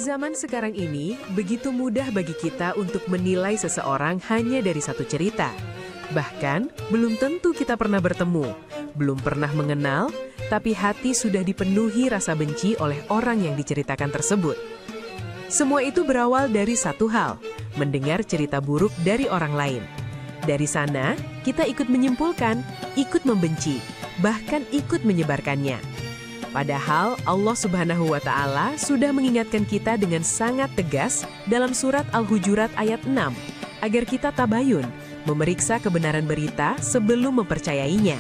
zaman sekarang ini, begitu mudah bagi kita untuk menilai seseorang hanya dari satu cerita. Bahkan, belum tentu kita pernah bertemu, belum pernah mengenal, tapi hati sudah dipenuhi rasa benci oleh orang yang diceritakan tersebut. Semua itu berawal dari satu hal, mendengar cerita buruk dari orang lain. Dari sana, kita ikut menyimpulkan, ikut membenci, bahkan ikut menyebarkannya. Padahal Allah Subhanahu wa Ta'ala sudah mengingatkan kita dengan sangat tegas dalam surat Al-Hujurat ayat 6, agar kita tabayun, memeriksa kebenaran berita sebelum mempercayainya.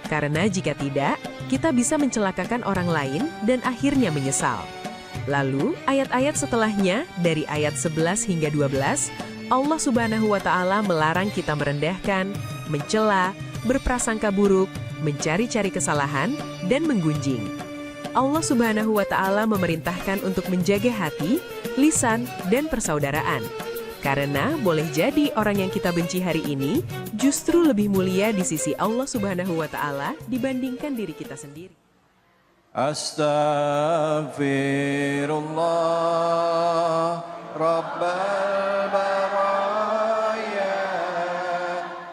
Karena jika tidak, kita bisa mencelakakan orang lain dan akhirnya menyesal. Lalu, ayat-ayat setelahnya, dari ayat 11 hingga 12, Allah Subhanahu wa Ta'ala melarang kita merendahkan, mencela, berprasangka buruk, mencari-cari kesalahan, dan menggunjing. Allah Subhanahu wa Ta'ala memerintahkan untuk menjaga hati, lisan, dan persaudaraan. Karena boleh jadi orang yang kita benci hari ini justru lebih mulia di sisi Allah Subhanahu wa Ta'ala dibandingkan diri kita sendiri. Astaghfirullah Rabbal baraya.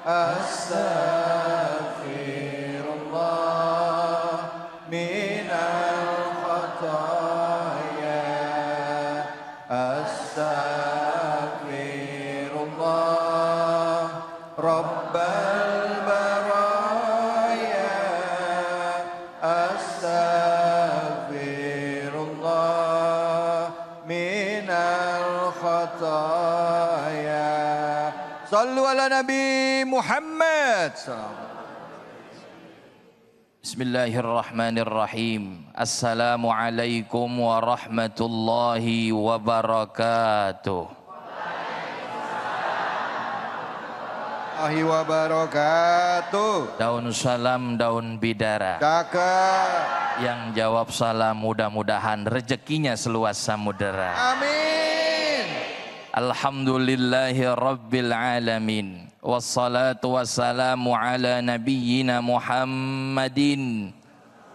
Astaghfirullah minal khataya. Astaghfirullah Rabbal baraya. Astaghfirullah minal khataya. Sallu ala Nabi Muhammad. Bismillahirrahmanirrahim. Assalamualaikum warahmatullahi wabarakatuh. Warahmatullahi wabarakatuh. Daun salam, daun bidara. Cakep. Yang jawab salam mudah-mudahan rezekinya seluas samudera. Amin. Alhamdulillahi rabbil alamin. Wassalatu wassalamu ala nabiyyina Muhammadin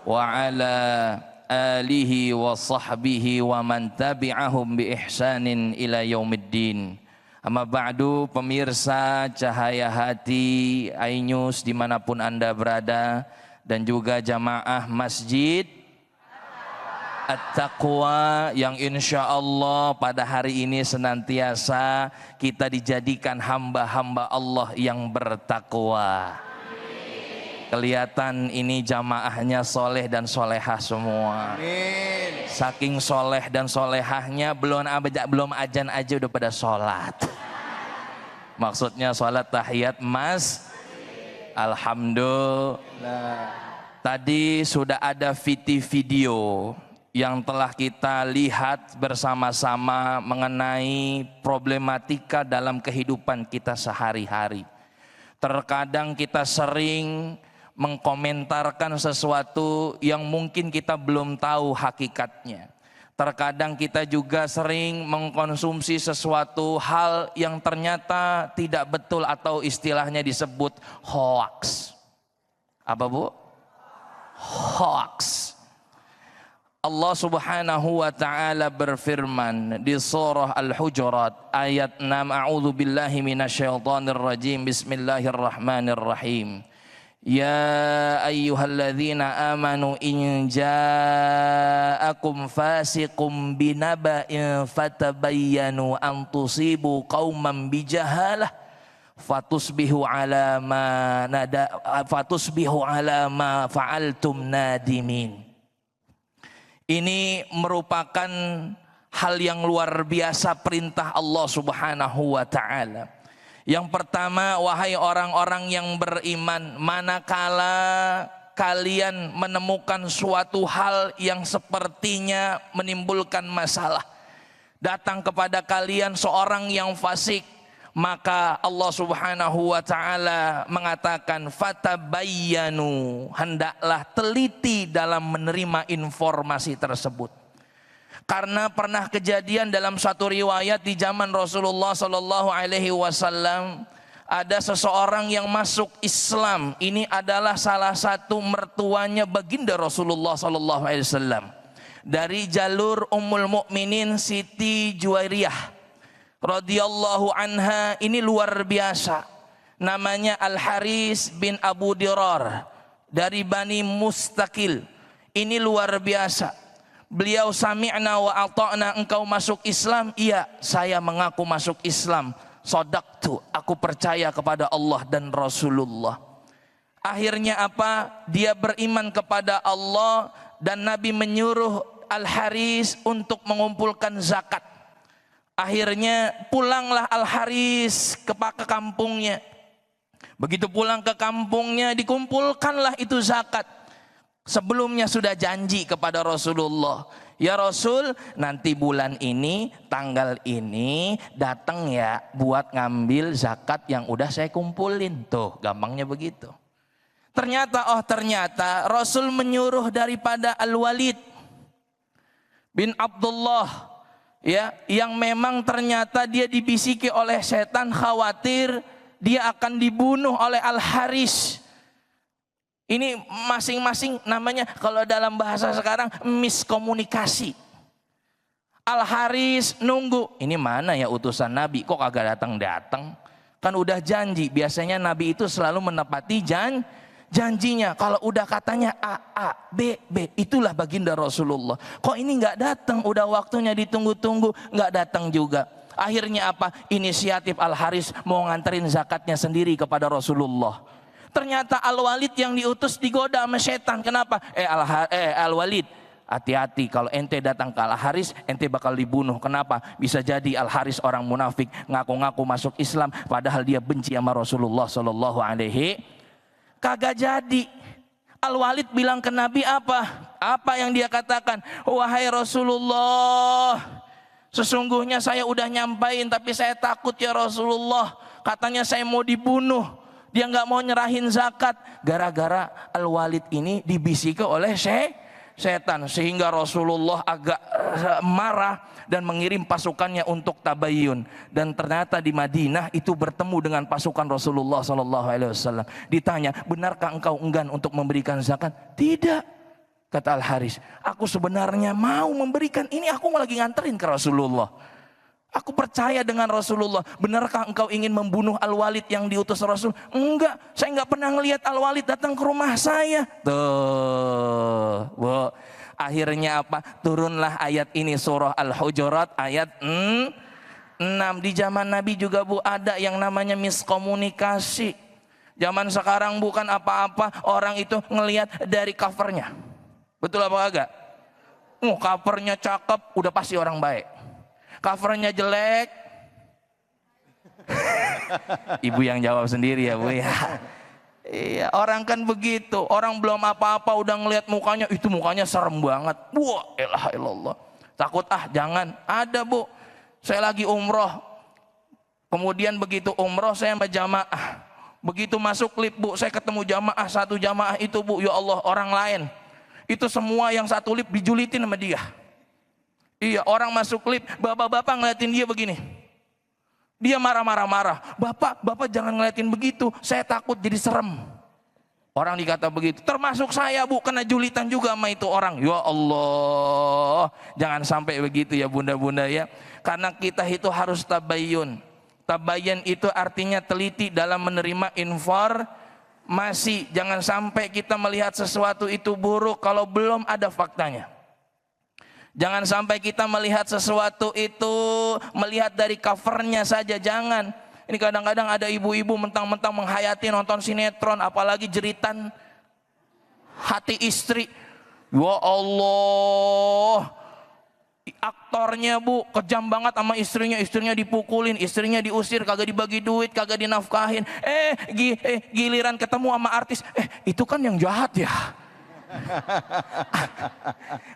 wa ala alihi wa sahbihi wa man tabi'ahum bi ihsanin ila yaumiddin. Amma ba'du, pemirsa Cahaya Hati iNews dimanapun Anda berada, dan juga jamaah Masjid At-Taqwa yang insya Allah pada hari ini senantiasa kita dijadikan hamba-hamba Allah yang bertakwa. Kelihatan ini jamaahnya soleh dan solehah semua. Amin. Saking soleh dan solehahnya belum ajan aja udah pada sholat. Maksudnya sholat tahiyat mas. Alhamdulillah. Tadi sudah ada video yang telah kita lihat bersama-sama mengenai problematika dalam kehidupan kita sehari-hari. Terkadang kita sering mengkomentarkan sesuatu yang mungkin kita belum tahu hakikatnya. Terkadang kita juga sering mengkonsumsi sesuatu hal yang ternyata tidak betul atau istilahnya disebut hoax. Apa bu? Hoax. Allah Subhanahu wa Ta'ala berfirman di surah Al-Hujurat ayat 6, A'udzu billahi minasyaitonir rajim. Bismillahirrahmanirrahim. Ya ayyuhalladzina amanu in ja'akum fasiqum binaba'in fatabayyanu an tusibu qauman bijahalah fatusbihu ala ma fa'altum nadimin. Ini merupakan hal yang luar biasa, perintah Allah Subhanahu wa Ta'ala. Yang pertama, wahai orang-orang yang beriman, manakala kalian menemukan suatu hal yang sepertinya menimbulkan masalah, datang kepada kalian seorang yang fasik, maka Allah Subhanahu wa Ta'ala mengatakan fatabayyanu, hendaklah teliti dalam menerima informasi tersebut. Karena pernah kejadian dalam satu riwayat di zaman Rasulullah Sallallahu Alaihi Wasallam, ada seseorang yang masuk Islam. Ini adalah salah satu mertuanya baginda Rasulullah Sallallahu Alaihi Wasallam. dari jalur Ummul Mukminin Siti Juwairiyah radhiyallahu anha. Ini luar biasa, namanya Al Haris bin Abu Dirar dari Bani Mustaqil. Ini luar biasa. Beliau, sami'na wa ata'na, engkau masuk Islam? Iya, saya mengaku masuk Islam. Shadaqtu, aku percaya kepada Allah dan Rasulullah. Akhirnya apa? Dia beriman kepada Allah dan Nabi menyuruh Al Haris untuk mengumpulkan zakat. Akhirnya pulanglah Al Haris ke kampungnya. Begitu pulang ke kampungnya, dikumpulkanlah itu zakat. Sebelumnya sudah janji kepada Rasulullah, ya Rasul, nanti bulan ini, tanggal ini datang ya buat ngambil zakat yang udah saya kumpulin. Tuh, gampangnya begitu. Ternyata Rasul menyuruh daripada Al-Walid bin Abdullah, ya, yang memang ternyata dia dibisiki oleh setan, khawatir dia akan dibunuh oleh Al Haris. Ini masing-masing namanya kalau dalam bahasa sekarang miskomunikasi. Al Haris nunggu, ini mana ya utusan Nabi, kok kagak datang-datang? Kan udah janji, biasanya Nabi itu selalu menepati janjinya. Kalau udah katanya A, B, itulah baginda Rasulullah. Kok ini nggak datang, udah waktunya ditunggu-tunggu, nggak datang juga. Akhirnya apa? Inisiatif Al Haris mau nganterin zakatnya sendiri kepada Rasulullah. Ternyata Al-Walid yang diutus digoda sama setan. Kenapa? Al-Walid, hati-hati, kalau ente datang ke Al Haris, ente bakal dibunuh. Kenapa? Bisa jadi Al Haris orang munafik, ngaku-ngaku masuk Islam, padahal dia benci sama Rasulullah Sallallahu Alaihi. Kagak jadi. Al-Walid bilang ke Nabi apa? Apa yang dia katakan? Wahai Rasulullah, sesungguhnya saya udah nyampain, tapi saya takut ya Rasulullah. Katanya saya mau dibunuh. Dia nggak mau nyerahin zakat. Gara-gara Al-Walid ini dibisiki oleh setan. Sehingga Rasulullah agak marah dan mengirim pasukannya untuk tabayyun. Dan ternyata di Madinah itu bertemu dengan pasukan Rasulullah SAW. Ditanya, benarkah engkau enggan untuk memberikan zakat? Tidak, kata Al Haris. Aku sebenarnya mau memberikan. Ini aku lagi nganterin ke Rasulullah. Aku percaya dengan Rasulullah. Benarkah engkau ingin membunuh Al-Walid yang diutus Rasul? Enggak, saya enggak pernah ngelihat Al-Walid datang ke rumah saya. Tuh, bu. Akhirnya apa? Turunlah ayat ini, surah Al-Hujurat ayat 6. Di zaman Nabi juga bu ada yang namanya miskomunikasi. Zaman sekarang bukan apa-apa, orang itu ngelihat dari covernya. Betul apa enggak? Covernya cakep, udah pasti orang baik. Covernya jelek, ibu yang jawab sendiri ya bu ya. Iya, orang kan begitu, orang belum apa-apa udah ngelihat mukanya, itu mukanya serem banget. Wah, elah ilallah, takut jangan. Ada bu, saya lagi umroh, kemudian begitu umroh saya berjamaah, begitu masuk lift bu, saya ketemu jamaah, satu jamaah itu bu, ya Allah, orang lain, itu semua yang satu lift dijulitin sama dia. Iya, orang masuk lift, bapak-bapak ngeliatin dia begini. Dia marah-marah. Bapak jangan ngeliatin begitu, saya takut jadi serem. Orang dikata begitu, termasuk saya bu, kena julitan juga sama itu orang. Ya Allah, jangan sampai begitu ya bunda-bunda ya. Karena kita itu harus tabayyun. Tabayyun itu artinya teliti dalam menerima informasi. Jangan sampai kita melihat sesuatu itu buruk kalau belum ada faktanya. Jangan sampai kita melihat sesuatu itu melihat dari covernya saja, jangan. Ini kadang-kadang ada ibu-ibu mentang-mentang menghayati nonton sinetron, apalagi jeritan hati istri. Ya Allah, aktornya bu kejam banget sama istrinya dipukulin, istrinya diusir, kagak dibagi duit, kagak dinafkahin. Giliran ketemu sama artis, itu kan yang jahat ya.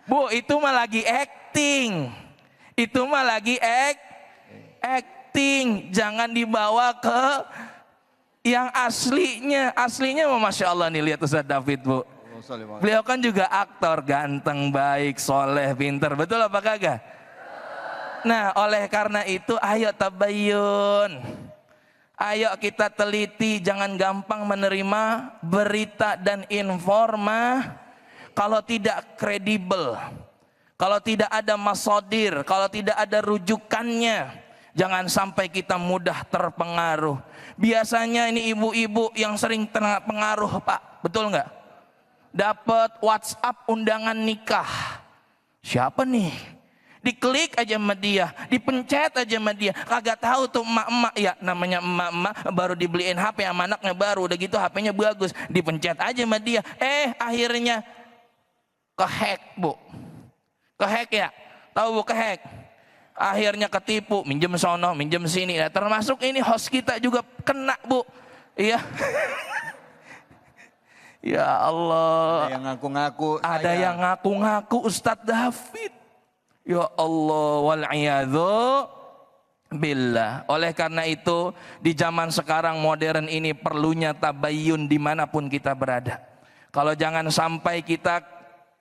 Bu, itu mah lagi acting. Itu mah lagi acting. Jangan dibawa ke yang aslinya. Aslinya mah Masya Allah nih, lihat Ustaz David bu. Beliau kan juga aktor, ganteng, baik, soleh, pinter. Betul apa kagak? Nah, oleh karena itu ayo tabayyun. Ayo kita teliti, jangan gampang menerima berita dan informasi kalau tidak kredibel, kalau tidak ada masodir, kalau tidak ada rujukannya, jangan sampai kita mudah terpengaruh. Biasanya ini ibu-ibu yang sering terpengaruh, Pak, betul nggak? Dapat WhatsApp undangan nikah, siapa nih? Diklik aja sama dia, dipencet aja sama dia. Kagak tahu tuh emak-emak, ya namanya emak-emak baru dibeliin HP sama anaknya baru, udah gitu HP-nya bagus, dipencet aja sama dia. Akhirnya kehack, Bu. Kehack ya? Tahu Bu kehack? Akhirnya ketipu, minjem sono, minjem sini. Nah, termasuk ini host kita juga kena, Bu. Iya. Ya Allah. Ada yang ngaku-ngaku. Ada yang ngaku-ngaku Ustadz David. Ya Allah, wal'iyadzu billah. Oleh karena itu, di zaman sekarang modern ini perlunya tabayyun dimanapun kita berada. Kalau jangan sampai kita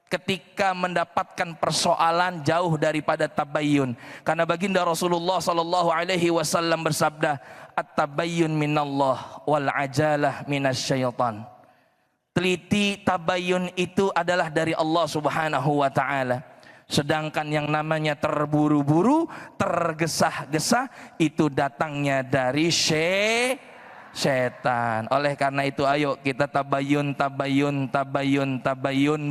ketika mendapatkan persoalan jauh daripada tabayyun. Karena baginda Rasulullah sallallahu alaihi wasallam bersabda, "At-tabayyun minallah wal ajalah minasyaitan." Teliti tabayyun itu adalah dari Allah Subhanahu wa taala. Sedangkan yang namanya terburu-buru, tergesa-gesa, itu datangnya dari setan. Oleh karena itu ayo kita tabayun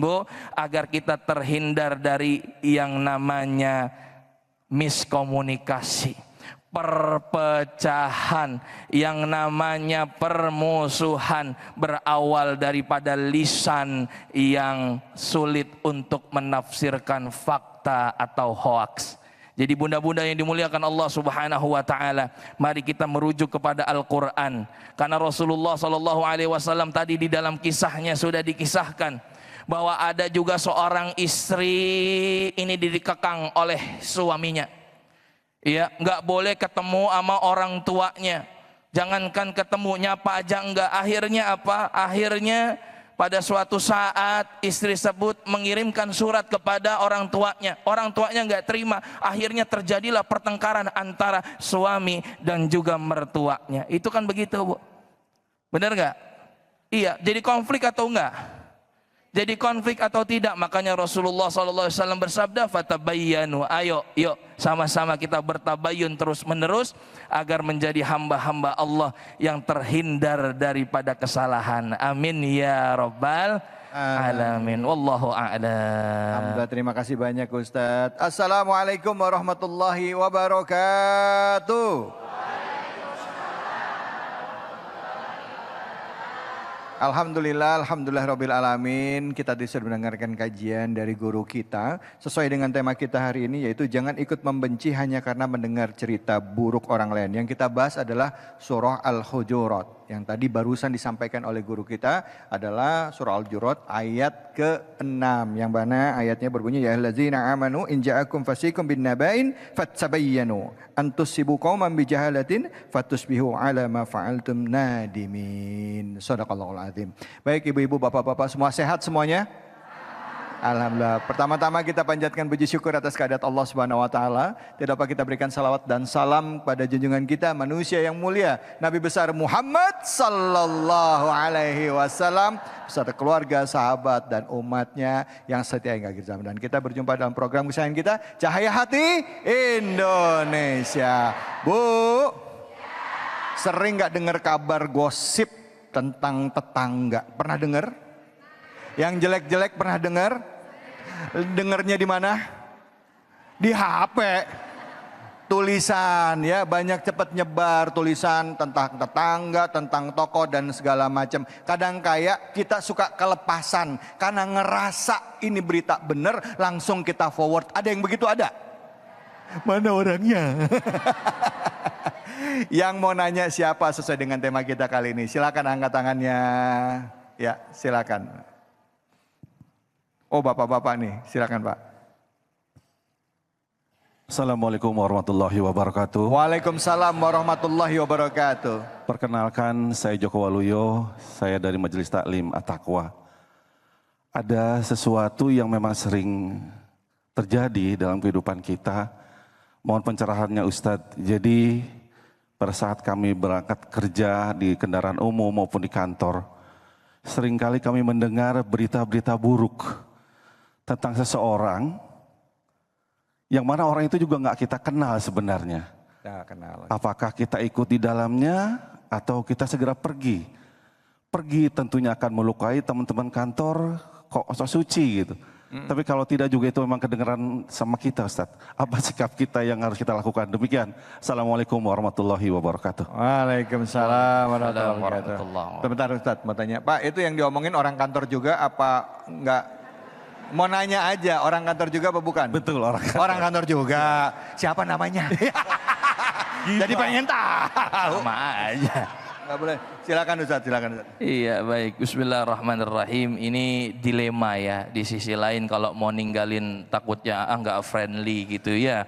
Bu, agar kita terhindar dari yang namanya miskomunikasi, perpecahan, yang namanya permusuhan berawal daripada lisan yang sulit untuk menafsirkan fakta atau hoaks. Jadi bunda-bunda yang dimuliakan Allah Subhanahu wa taala, mari kita merujuk kepada Al-Qur'an. Karena Rasulullah sallallahu alaihi wasallam tadi di dalam kisahnya sudah dikisahkan bahwa ada juga seorang istri ini dikekang oleh suaminya. Ya, nggak boleh ketemu sama orang tuanya. Jangankan ketemu, nyapa aja enggak. Akhirnya apa? Akhirnya pada suatu saat istri tersebut mengirimkan surat kepada orang tuanya. Orang tuanya nggak terima. Akhirnya terjadilah pertengkaran antara suami dan juga mertuanya. Itu kan begitu, Bu. Benar nggak? Iya. Jadi konflik atau enggak? Jadi konflik atau tidak? Makanya Rasulullah SAW bersabda, "Fatabayyanu." Ayo, yuk sama-sama kita bertabayun terus menerus agar menjadi hamba-hamba Allah yang terhindar daripada kesalahan. Amin ya rabbal alamin. Wallahu a'lam. Alhamdulillah, terima kasih banyak Ustadz. Assalamualaikum warahmatullahi wabarakatuh. Alhamdulillah, alhamdulillah alamin. Kita sudah mendengarkan kajian dari guru kita sesuai dengan tema kita hari ini, yaitu jangan ikut membenci hanya karena mendengar cerita buruk orang lain. Yang kita bahas adalah surah Al-Hujurat. Yang tadi barusan disampaikan oleh guru kita adalah surah Al-Hujurat ayat ke-6. Yang mana ayatnya berbunyi, ya allazina amanu in ja'akum fasikum bin naba'in fattabayyanu an tusibu qauman bijahalatin fatusbihu ala ma fa'altum nadimin. Shadaqallahul azim. Baik ibu-ibu, bapak-bapak semua sehat semuanya? Alhamdulillah. Pertama-tama kita panjatkan puji syukur atas kehadirat Allah Subhanahu wa taala. Tidak lupa kita berikan salawat dan salam pada junjungan kita, manusia yang mulia, Nabi besar Muhammad sallallahu alaihi wasallam beserta keluarga, sahabat dan umatnya yang setia hingga akhir zaman. Dan kita berjumpa dalam program kesayangan kita, Cahaya Hati Indonesia. Bu, sering nggak dengar kabar gosip tentang tetangga? Pernah dengar? Yang jelek-jelek pernah dengar? Dengarnya di mana? Di HP. Tulisan ya, banyak cepat nyebar tulisan tentang tetangga, tentang toko dan segala macam. Kadang kayak kita suka kelepasan karena ngerasa ini berita benar, langsung kita forward. Ada yang begitu ada? Mana orangnya? Yang mau nanya siapa sesuai dengan tema kita kali ini? Silakan angkat tangannya. Ya, silakan. Oh, bapak-bapak nih, silakan Pak. Assalamualaikum warahmatullahi wabarakatuh. Waalaikumsalam warahmatullahi wabarakatuh. Perkenalkan, saya Joko Waluyo, saya dari Majelis Taklim At-Taqwa. Ada sesuatu yang memang sering terjadi dalam kehidupan kita. Mohon pencerahannya Ustadz. Jadi pada saat kami berangkat kerja di kendaraan umum maupun di kantor, seringkali kami mendengar berita-berita buruk tentang seseorang yang mana orang itu juga nggak kita kenal sebenarnya. Nah, kenal. Apakah kita ikut di dalamnya atau kita segera pergi? Pergi tentunya akan melukai teman-teman kantor, kok sok suci gitu. Tapi kalau tidak juga itu memang kedengaran sama kita, Ustadz. Apa sikap kita yang harus kita lakukan? Demikian. Assalamualaikum warahmatullahi wabarakatuh. Waalaikumsalam warahmatullahi wabarakatuh. Warahmatullahi. Bentar Ustadz, mau tanya. Pak, itu yang diomongin orang kantor juga apa enggak? Mau nanya aja, orang kantor juga apa bukan? Betul, orang kantor. Orang kantor juga. Siapa namanya? Jadi pengen tahu. Sama aja. Enggak boleh. Silakan Ustadz, silakan Ustadz. Iya baik, bismillahirrahmanirrahim. Ini dilema ya, di sisi lain kalau mau ninggalin takutnya nggak friendly gitu ya,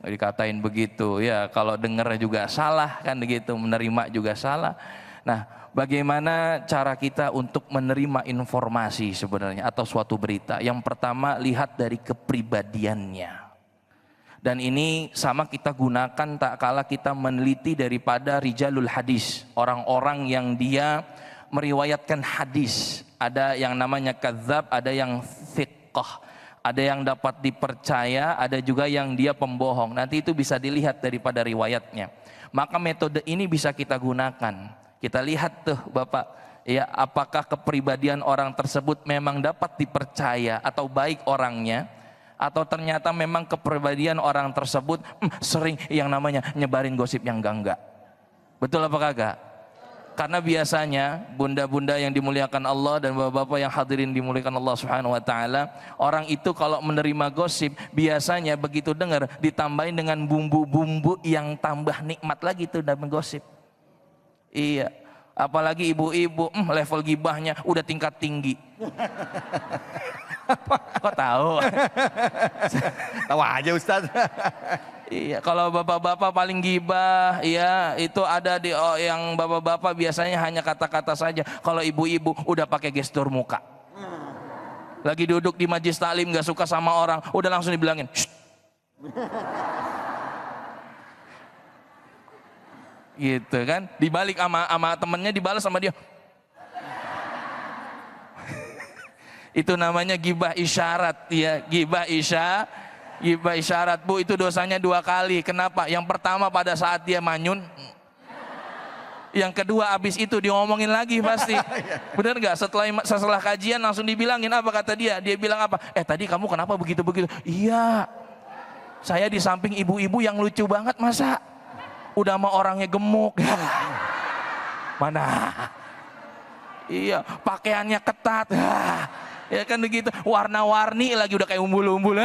dikatain begitu ya, kalau dengernya juga salah kan begitu, menerima juga salah. Nah, bagaimana cara kita untuk menerima informasi sebenarnya atau suatu berita? Yang pertama, lihat dari kepribadiannya. Dan ini sama kita gunakan tak kala kita meneliti daripada rijalul hadis, orang-orang yang dia meriwayatkan hadis. Ada yang namanya kadzab, ada yang thiqah, ada yang dapat dipercaya, ada juga yang dia pembohong. Nanti itu bisa dilihat daripada riwayatnya. Maka metode ini bisa kita gunakan. Kita lihat tuh Bapak, ya, apakah kepribadian orang tersebut memang dapat dipercaya atau baik orangnya, atau ternyata memang kepribadian orang tersebut sering yang namanya nyebarin gosip yang enggak. Betul apa kagak? Karena biasanya bunda-bunda yang dimuliakan Allah dan bapak-bapak yang hadirin dimuliakan Allah Subhanahu wa taala, orang itu kalau menerima gosip biasanya begitu dengar ditambahin dengan bumbu-bumbu yang tambah nikmat lagi tuh dalam gosip. Iya, apalagi ibu-ibu level gibahnya udah tingkat tinggi. Kok tahu? Tahu aja Ustadz. Iya, kalau bapak-bapak paling gibah, ya itu ada di yang bapak-bapak biasanya hanya kata-kata saja. Kalau ibu-ibu udah pakai gestur muka. Lagi duduk di majelis taklim nggak suka sama orang, udah langsung dibilangin. Shh. Gitu kan? Dibalik sama temennya, dibalas sama dia. Itu namanya gibah isyarat ya, gibah isyarat Bu, itu dosanya 2 kali. Kenapa? Yang pertama pada saat dia manyun, yang kedua abis itu diomongin lagi pasti. Bener nggak? Setelah kajian langsung dibilangin apa kata dia? Dia bilang apa? Tadi kamu kenapa begitu-begitu? Iya, saya di samping ibu-ibu yang lucu banget masa udah sama orangnya gemuk. Mana? Iya, pakaiannya ketat. Ya kan begitu, warna-warni lagi udah kayak umbul-umbul.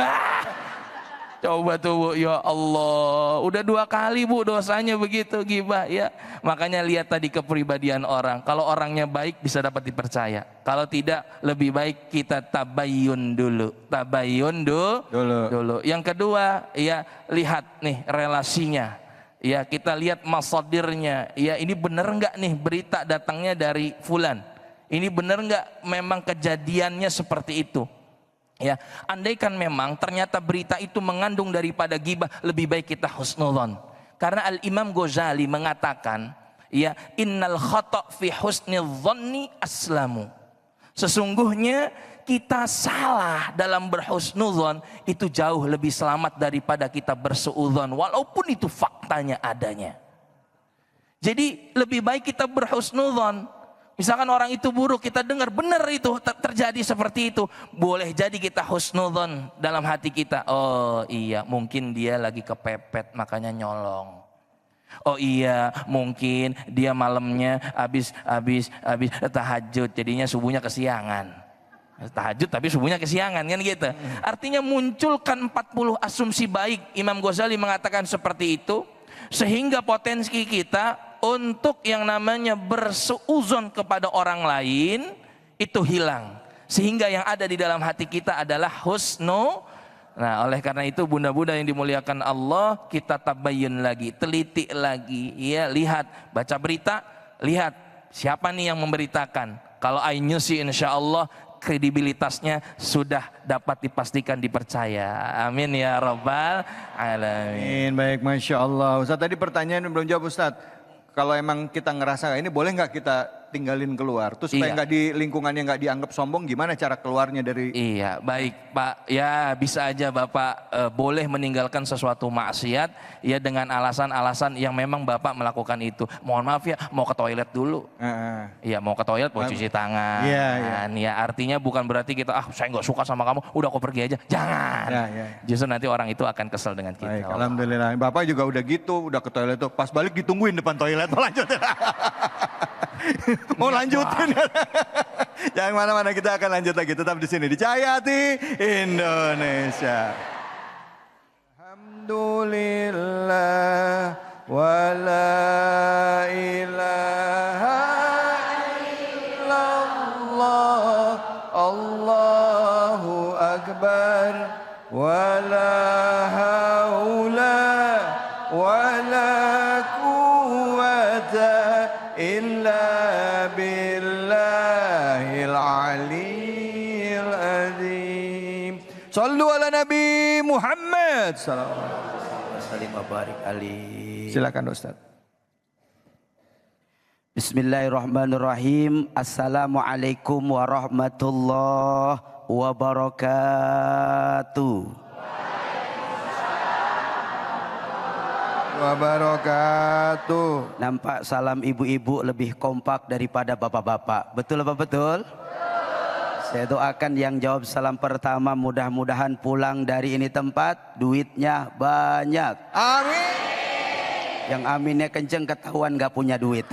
Coba tuh Bu, ya Allah, udah 2 kali Bu dosanya begitu gibah ya. Makanya lihat tadi kepribadian orang. Kalau orangnya baik bisa dapat dipercaya. Kalau tidak, lebih baik kita tabayyun dulu. Tabayyun dulu. Yang kedua, ya lihat nih relasinya. Ya kita lihat masadirnya. Ya ini bener nggak nih berita datangnya dari fulan? Ini benar nggak memang kejadiannya seperti itu? Ya, andaikan memang ternyata berita itu mengandung daripada ghibah, lebih baik kita husnudzon. Karena Al-Imam Ghazali mengatakan, ya innal khata' fi husnidzonni aslamu. Sesungguhnya kita salah dalam berhusnudzon itu jauh lebih selamat daripada kita bersuudzon, walaupun itu faktanya adanya. Jadi lebih baik kita berhusnudzon. Misalkan orang itu buruk, kita dengar benar itu terjadi seperti itu, boleh jadi kita husnudzon dalam hati kita. Oh iya, mungkin dia lagi kepepet makanya nyolong. Oh iya, mungkin dia malamnya habis tahajud jadinya subuhnya kesiangan. Tahajud tapi subuhnya kesiangan kan gitu. Artinya munculkan 40 asumsi baik. Imam Ghazali mengatakan seperti itu, sehingga potensi kita untuk yang namanya bersuuzon kepada orang lain itu hilang, sehingga yang ada di dalam hati kita adalah husnu. Nah, oleh karena itu bunda-bunda yang dimuliakan Allah, kita tabayyun lagi, teliti lagi, ya lihat, baca berita, lihat siapa nih yang memberitakan. Kalau iNews sih insya Allah kredibilitasnya sudah dapat dipastikan dipercaya. Amin ya rabbal alamin. Baik, Masya Allah. Ustadz tadi pertanyaan belum jawab Ustadz. Kalau emang kita ngerasa ini boleh nggak kita tinggalin keluar. Terus supaya Iya. nggak di lingkungannya nggak dianggap sombong, gimana cara keluarnya dari? Iya, baik Pak. Ya bisa aja Bapak boleh meninggalkan sesuatu maksiat ya dengan alasan-alasan yang memang Bapak melakukan itu. Mohon maaf ya, mau ke toilet dulu. Iya, mau ke toilet, mau cuci tangan. Iya, iya. Ya artinya bukan berarti kita saya nggak suka sama kamu, udah aku pergi aja. Jangan. Ya, ya. Justru nanti orang itu akan kesel dengan kita. Baik, alhamdulillah. Bapak juga udah gitu, udah ke toilet tuh. Pas balik ditungguin depan toilet, mau lanjutin. Mau lanjutin. Jangan mana-mana, kita akan lanjut lagi. Tetap di sini di Cahaya Hati Indonesia. Alhamdulillah wa la ilaha illallah. Allahu akbar wa la haula wa la quwwata illa billahil aliyil azim. Sallu ala Nabi Muhammad sallallahu alaihi. Silakan Ustaz. Bismillahirrahmanirrahim. Assalamualaikum warahmatullahi wabarakatuh. Wabarakatuh. Nampak salam ibu-ibu lebih kompak daripada bapak-bapak. Betul apa betul? Saya doakan yang jawab salam pertama mudah-mudahan pulang dari ini tempat duitnya banyak. Amin. Yang aminnya kenceng ketahuan gak punya duit.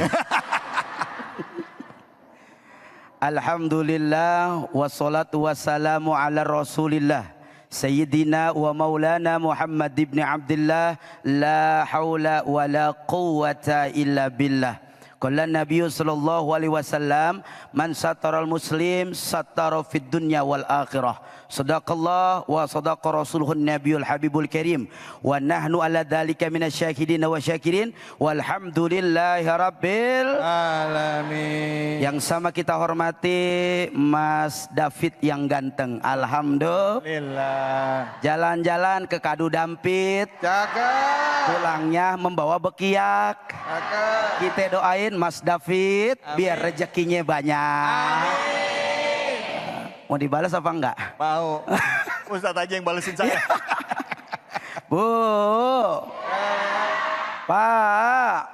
Alhamdulillah wassalatu wassalamu ala rasulillah Sayyidina wa maulana Muhammad ibn Abdullah la hawla wa la quwwata illa billah. Qala Nabi sallallahu alaihi wasallam man sataral muslim satara fid dunya wal akhirah. Sadaqallah wa sadaqa rasuluhun nabiyul habibul karim wa nahnu ala dzalika minasyahidin wa syakirin walhamdulillahi rabbil Alamin. Yang sama kita hormati Mas David yang ganteng. Alhamdulillah. Jalan-jalan ke Kadu Dampit. Cakep. Pulangnya membawa bekiak. Cakep. Kita doain Mas David biar rezekinya banyak. Mau dibalas apa enggak? Mau. Ustadz aja yang balesin saya. Bu. Pak.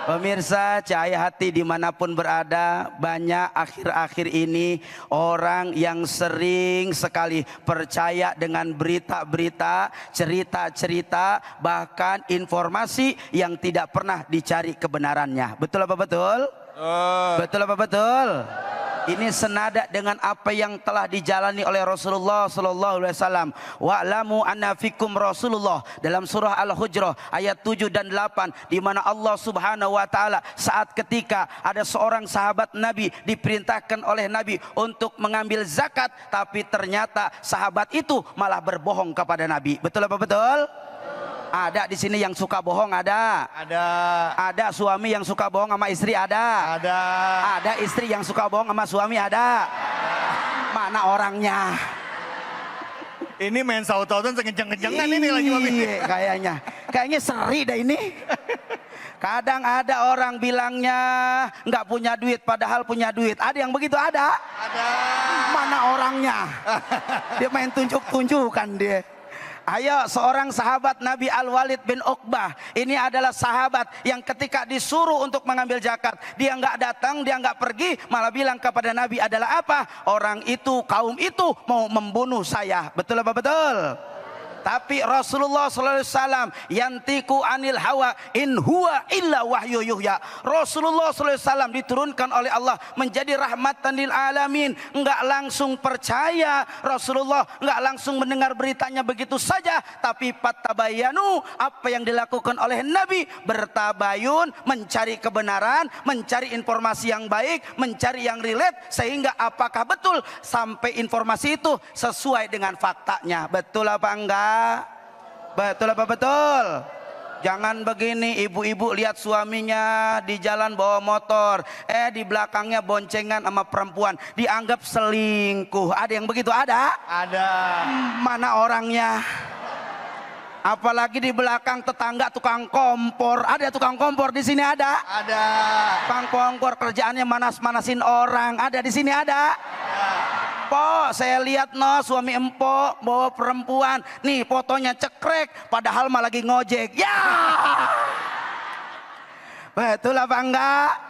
Pemirsa Cahaya Hati dimanapun berada, banyak akhir-akhir ini orang yang sering sekali percaya dengan berita-berita, cerita-cerita, bahkan informasi yang tidak pernah dicari kebenarannya. Betul apa betul? Betul apa betul? Ini senada dengan apa yang telah dijalani oleh Rasulullah sallallahu alaihi wasallam. Wa'lamu anna fikum Rasulullah dalam surah Al-Hujrah ayat 7 dan 8 di mana Allah Subhanahu wa taala saat ketika ada seorang sahabat Nabi diperintahkan oleh Nabi untuk mengambil zakat, tapi ternyata sahabat itu malah berbohong kepada Nabi. Betul apa betul? Ada di sini yang suka bohong, ada. Ada. Ada suami yang suka bohong sama istri, ada. Ada. Ada istri yang suka bohong sama suami, ada. Mana orangnya? Ini main saut-sautan sekenceng-kencengan ini lagi Mami. Iya, kayaknya seri dah ini. Kadang ada orang bilangnya nggak punya duit padahal punya duit. Ada yang begitu, ada. Ada. Mana orangnya? Dia main tunjuk-tunjukkan dia. Ayo, seorang sahabat Nabi Al-Walid bin Uqbah. Ini adalah sahabat yang ketika disuruh untuk mengambil zakat, dia nggak datang, dia nggak pergi, malah bilang kepada Nabi adalah apa? Orang itu, kaum itu mau membunuh saya. Betul apa betul? Tapi Rasulullah sallallahu alaihi wasallam yantiku anil hawa in huwa illa wahyu yuhya. Rasulullah sallallahu alaihi wasallam diturunkan oleh Allah menjadi rahmatan lil alamin. Enggak langsung percaya Rasulullah, enggak langsung mendengar beritanya begitu saja, tapi fatabayanu, apa yang dilakukan oleh Nabi, bertabayun, mencari kebenaran, mencari informasi yang baik, mencari yang relate, sehingga apakah betul sampai informasi itu sesuai dengan faktanya. Betul apa enggak? Betul apa betul? Jangan begini, ibu-ibu lihat suaminya di jalan bawa motor, di belakangnya boncengan sama perempuan, dianggap selingkuh. Ada yang begitu? Ada? Ada. Mana orangnya? Apalagi di belakang tetangga tukang kompor. Ada tukang kompor di sini ada? Ada. Tukang kompor kerjaannya manas-manasin orang. Ada di sini ada? Po, saya lihat no suami empo bawa perempuan. Nih fotonya cekrek padahal malah lagi ngojek. Ya. Betul apa enggak?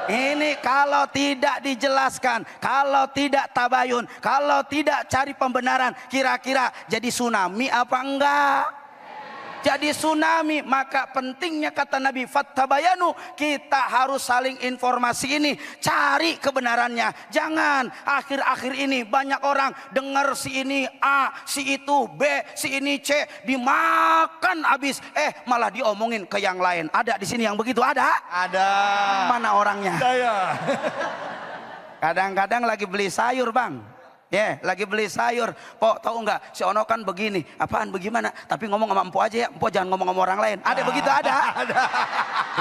Ini kalau tidak dijelaskan, kalau tidak tabayun, kalau tidak cari pembenaran, kira-kira jadi tsunami apa enggak? Jadi tsunami. Maka pentingnya kata Nabi fattabayanu, kita harus saling informasi ini, cari kebenarannya. Jangan akhir-akhir ini banyak orang dengar si ini A, si itu B, si ini C, dimakan habis, malah diomongin ke yang lain. Ada di sini yang begitu? Ada? Ada. Mana orangnya? Saya. Kadang-kadang lagi beli sayur bang, lagi beli sayur, po tahu nggak si Ono kan begini, apaan bagaimana? Tapi ngomong sama empo aja ya, empo jangan ngomong sama orang lain. Ada begitu? Ada.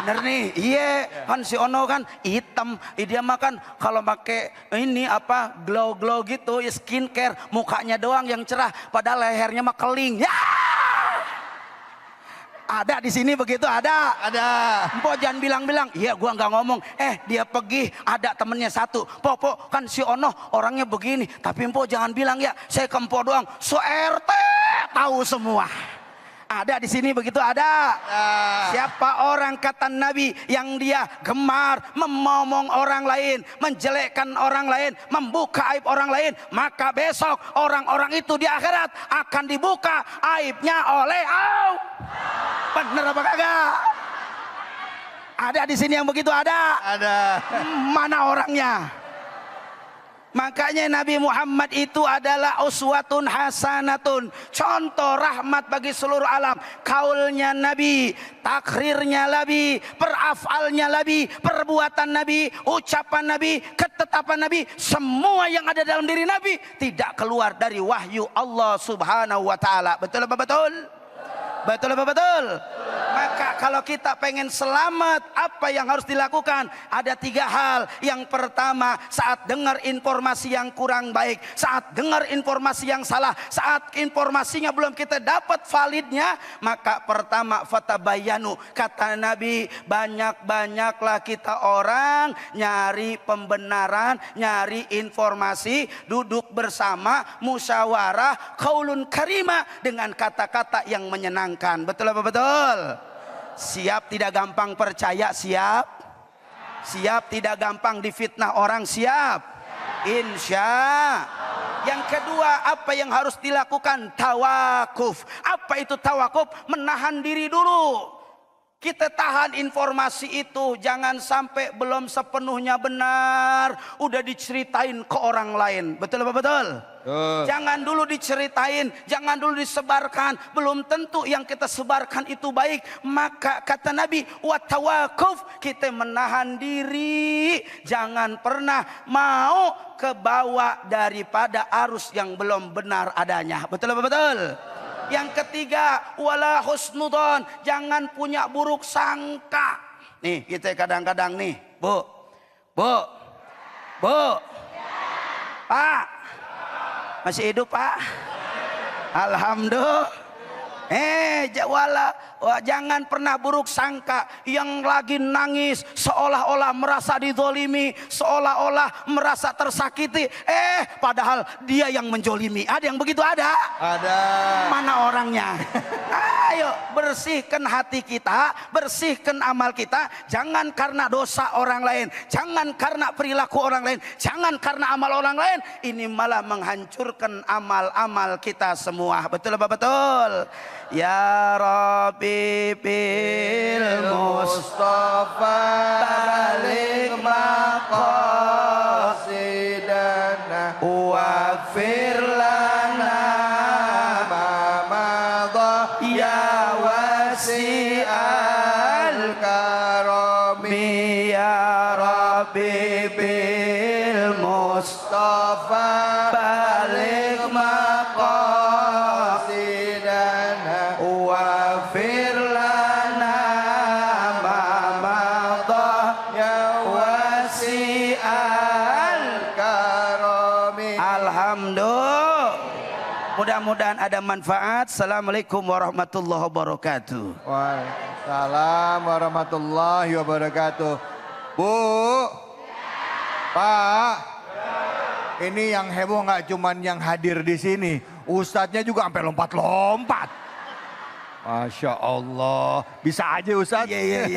Bener nih, iya kan si Ono kan hitam, dia makan kalau pakai ini apa glow gitu, skincare, mukanya doang yang cerah, padahal lehernya mah keling. Ya. Ada di sini begitu? Ada. Ada. Empo jangan bilang-bilang, iya gua nggak ngomong. Dia pergi, ada temennya satu. Po kan si Ono orangnya begini. Tapi empo jangan bilang ya, saya ke empo doang. So RT tahu semua. Ada di sini begitu? Ada. Siapa orang kata Nabi yang dia gemar memomong orang lain, menjelekkan orang lain, membuka aib orang lain, maka besok orang-orang itu di akhirat akan dibuka aibnya oleh Allah. Bener apa kagak? Ada di sini yang begitu? Ada. Ada. Mana orangnya? Makanya Nabi Muhammad itu adalah uswatun hasanatun, contoh rahmat bagi seluruh alam. Kaulnya Nabi, takrirnya Nabi, perafalnya Nabi, perbuatan Nabi, ucapan Nabi, ketetapan Nabi, semua yang ada dalam diri Nabi tidak keluar dari wahyu Allah Subhanahu wa taala. Betul apa betul? Betul apa betul? Maka kalau kita pengen selamat, apa yang harus dilakukan? Ada 3 hal. Yang pertama, saat dengar informasi yang kurang baik, saat dengar informasi yang salah, saat informasinya belum kita dapat validnya, maka pertama fatabayanu. Kata Nabi, banyak-banyaklah kita orang nyari pembenaran, nyari informasi, duduk bersama, musyawarah, qaulun karima, dengan kata-kata yang menyenangkan. Betul apa betul? Siap tidak gampang percaya? Siap? Siap tidak gampang difitnah orang? Siap? Insya. Yang kedua, apa yang harus dilakukan? Tawakuf. Apa itu tawakuf? Menahan diri dulu. Kita tahan informasi itu, jangan sampai belum sepenuhnya benar udah diceritain ke orang lain. Betul apa betul? Jangan dulu diceritain, jangan dulu disebarkan. Belum tentu yang kita sebarkan itu baik. Maka kata Nabi, wa tawakuf, kita menahan diri. Jangan pernah mau kebawa daripada arus yang belum benar adanya. Betul apa betul? Yang ketiga, wala husnudon, jangan punya buruk sangka. Nih kita kadang-kadang nih, Bu, Pak, masih hidup Pak? Alhamdulillah. Jangan pernah buruk sangka. Yang lagi nangis seolah-olah merasa dizolimi, seolah-olah merasa tersakiti, padahal dia yang menjolimi. Ada yang begitu? Ada? Ada. Mana orangnya? Ayo bersihkan hati kita, bersihkan amal kita. Jangan karena dosa orang lain, jangan karena perilaku orang lain, jangan karena amal orang lain. Ini malah menghancurkan amal-amal kita semua. Betul apa betul? Ya Rabbi bil Mustafa balik maqasidana waghfir lana ma madha ya wasi'al karami ya Rabbi bil Mustafa balik maqasidana waghfir lana ma madha ya wasi'al karami. Alhamdulillah. Mudah-mudahan Mudah-mudahan ada manfaat. Assalamualaikum warahmatullahi wabarakatuh. Waalaikumsalam warahmatullahi wabarakatuh. Bu, Pak, ini yang heboh nggak cuman yang hadir di sini, ustadznya juga sampai lompat-lompat. Masya Allah, bisa aja ustadz. Iya.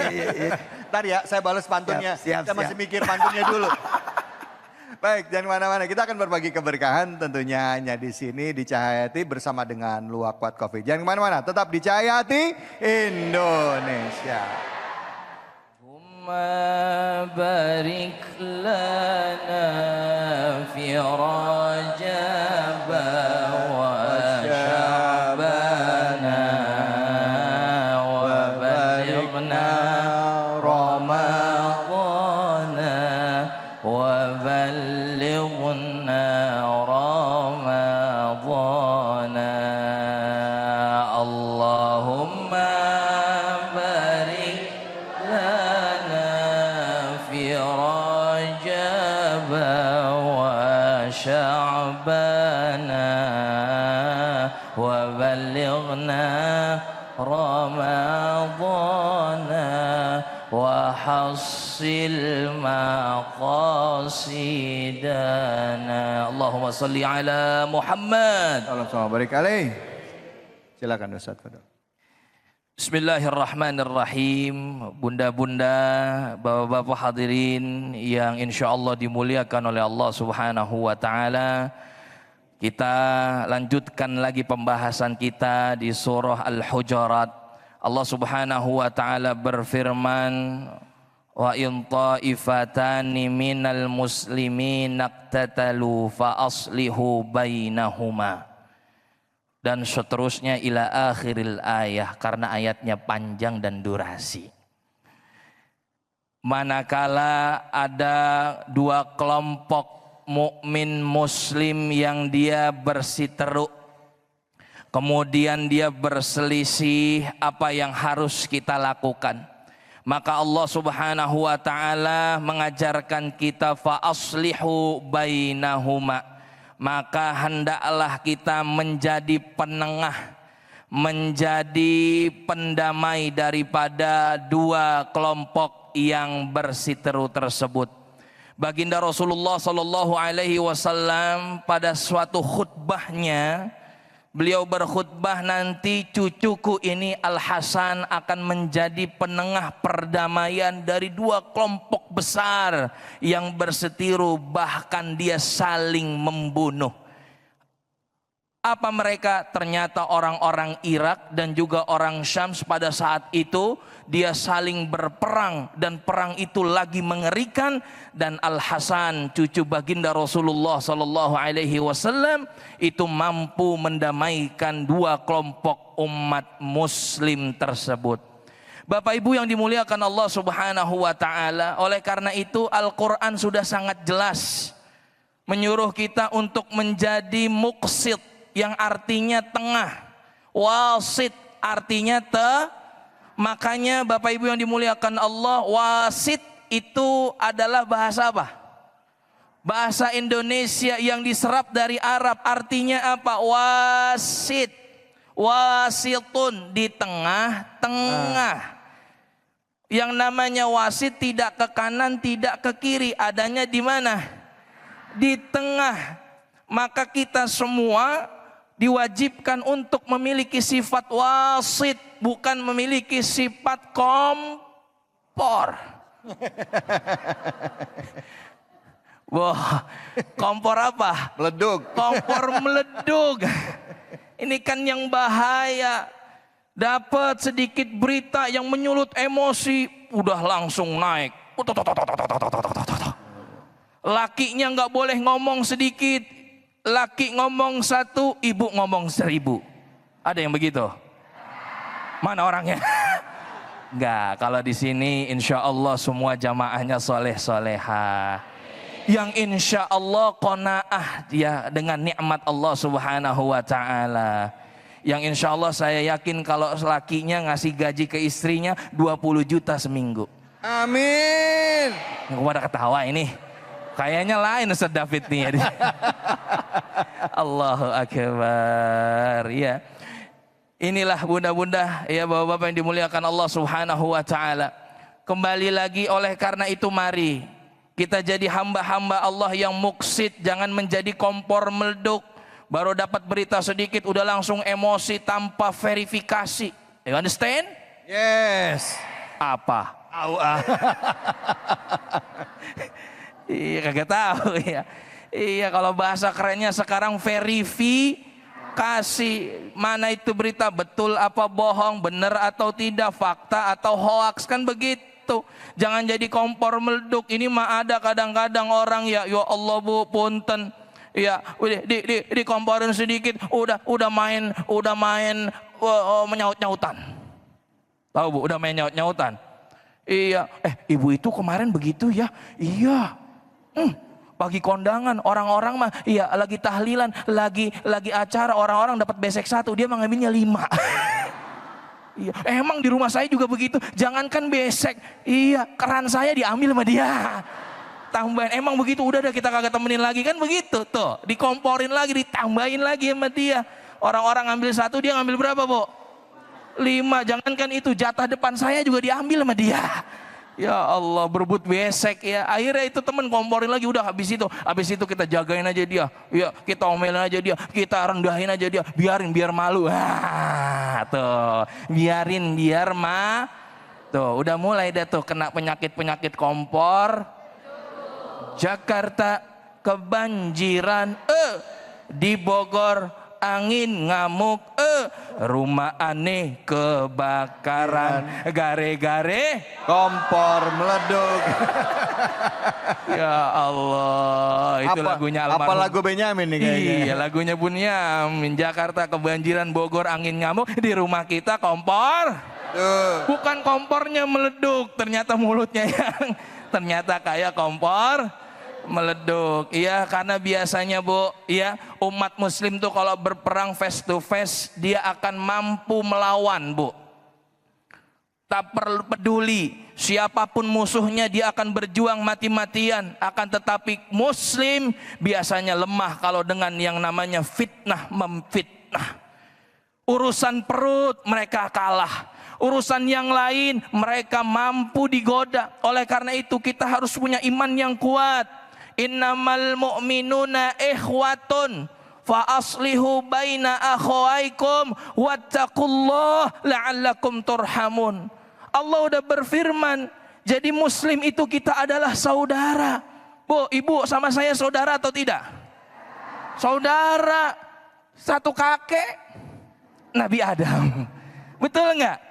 Ntar ya, saya balas pantunnya. Siap. Saya masih mikir pantunnya dulu. Baik, jangan kemana-mana. Kita akan berbagi keberkahan tentunya hanya di sini di Cahayati bersama dengan Luwak Coffee. Jangan kemana-mana, tetap di Cahayati Indonesia. barik lana fi Rajab wa Sya'bana wa balighna Ramadana wa balighna Ramadana. Allahumma barik lana fi Rajab wa Sya'bana wa balighna Ramadana wa hassil maqasidana. Allahumma salli ala Muhammad. Allahumma barik alaih. Silakan Ustaz Fadil. Bismillahirrahmanirrahim. Bunda-bunda, bapak-bapak hadirin yang insya Allah dimuliakan oleh Allah Subhanahu wa Ta'ala. Kita lanjutkan lagi pembahasan kita di surah Al-Hujurat. Allah Subhanahu wa Ta'ala berfirman, wa in ta'ifatani minal muslimin iqtatalu fa aslihu bainahuma. Dan seterusnya ila akhiril ayah, karena ayatnya panjang dan durasi. Manakala ada dua kelompok mukmin muslim yang dia bersiteru, kemudian dia berselisih apa yang harus kita lakukan, maka Allah Subhanahu wa Ta'ala mengajarkan kita fa aslihu bainahuma. Maka hendaklah kita menjadi penengah, menjadi pendamai daripada dua kelompok yang bersiteru tersebut. Baginda Rasulullah Sallallahu Alaihi Wasallam pada suatu khutbahnya, beliau berkhutbah, nanti cucuku ini Al Hasan akan menjadi penengah perdamaian dari dua kelompok besar yang bersetiru, bahkan dia saling membunuh. Apa mereka? Ternyata orang-orang Irak dan juga orang Syams pada saat itu dia saling berperang, dan perang itu lagi mengerikan. Dan Al Hasan, cucu baginda Rasulullah Sallallahu Alaihi Wasallam, itu mampu mendamaikan dua kelompok umat Muslim tersebut. Bapak Ibu yang dimuliakan Allah Subhanahu Wa Taala, oleh karena itu Al-Quran sudah sangat jelas menyuruh kita untuk menjadi muqsit, yang artinya tengah, wasit artinya makanya Bapak Ibu yang dimuliakan Allah, wasit itu adalah bahasa apa? Bahasa Indonesia yang diserap dari Arab. Artinya apa? Wasit, wasitun, di tengah-tengah. Yang namanya wasit tidak ke kanan, tidak ke kiri, adanya di mana? Di tengah. Maka kita semua diwajibkan untuk memiliki sifat wasit, bukan memiliki sifat kompor. Wah, kompor apa? Meleduk. Kompor meleduk. Ini kan yang bahaya. Dapat sedikit berita yang menyulut emosi, udah langsung naik. Lakinya nggak boleh ngomong sedikit. Laki ngomong 1, ibu ngomong 1000. Ada yang begitu? Mana orangnya? Enggak, kalau di sini insya Allah semua jamaahnya soleh-soleha. Yang insya Allah qanaah dia dengan nikmat Allah Subhanahu wa Ta'ala. Yang insya Allah saya yakin kalau lakinya ngasih gaji ke istrinya 20 juta seminggu. Amin. Yang pada ketawa ini. Kayaknya lain Ustaz David nih. Allahu Akbar. Ya. Inilah bunda-bunda ya bapak-bapak yang dimuliakan Allah Subhanahu wa taala. Kembali lagi oleh karena itu mari kita jadi hamba-hamba Allah yang muksid, jangan menjadi kompor meleduk. Baru dapat berita sedikit udah langsung emosi tanpa verifikasi. You understand? Yes. Apa? Iya kagak tahu ya. Iya kalau bahasa kerennya sekarang verifikasi. Mana itu berita betul apa bohong, benar atau tidak, fakta atau hoaks, kan begitu. Jangan jadi kompor meleduk. Ini mah ada kadang-kadang orang ya Allah bu punten. Ya di komporin sedikit udah main menyaut-nyautan. Tahu bu, udah main nyaut-nyautan. Iya, ibu itu kemarin begitu ya. Iya. Pagi kondangan orang-orang mah iya lagi tahlilan, lagi acara orang-orang dapat besek 1, dia mah ngambilnya 5. Iya, emang di rumah saya juga begitu. Jangankan besek, iya keran saya diambil sama dia. Tambahin, emang begitu, udah kita kagak temenin lagi kan begitu tuh. Dikomporin lagi, ditambahin lagi sama dia. Orang-orang ngambil 1, dia ngambil berapa, Bu? 5. Jangankan itu, jatah depan saya juga diambil sama dia. Ya Allah, berebut besek ya. Akhirnya itu temen komporin lagi, udah habis itu kita jagain aja dia. Ya, kita omelin aja dia, kita rendahin aja dia, biarin biar malu. Tuh, biarin biar tuh, udah mulai dah tuh kena penyakit kompor. Jakarta kebanjiran, di Bogor angin ngamuk, rumah aneh kebakaran, gare-gare kompor meleduk. Ya Allah, itu lagunya almarhum. Apa lagu Benyamin nih kayaknya? Iya, lagunya Bunyamin. Jakarta kebanjiran, Bogor angin ngamuk, di rumah kita kompor. Bukan kompornya meleduk, ternyata mulutnya yang ternyata kayak kompor meleduk. Iya, karena biasanya Bu, ya umat muslim tuh kalau berperang face to face dia akan mampu melawan, Bu. Tak perlu peduli siapapun musuhnya, dia akan berjuang mati-matian. Akan tetapi muslim biasanya lemah kalau dengan yang namanya fitnah memfitnah. Urusan perut mereka kalah, urusan yang lain mereka mampu digoda. Oleh karena itu kita harus punya iman yang kuat. Innamal mu'minuna ikhwatun fa aslihu baina akhawaikum wattaqullah la'allakum turhamun. Allah udah berfirman, jadi muslim itu kita adalah saudara. Bu, ibu sama saya saudara atau tidak? Saudara, satu kakek Nabi Adam. Betul enggak?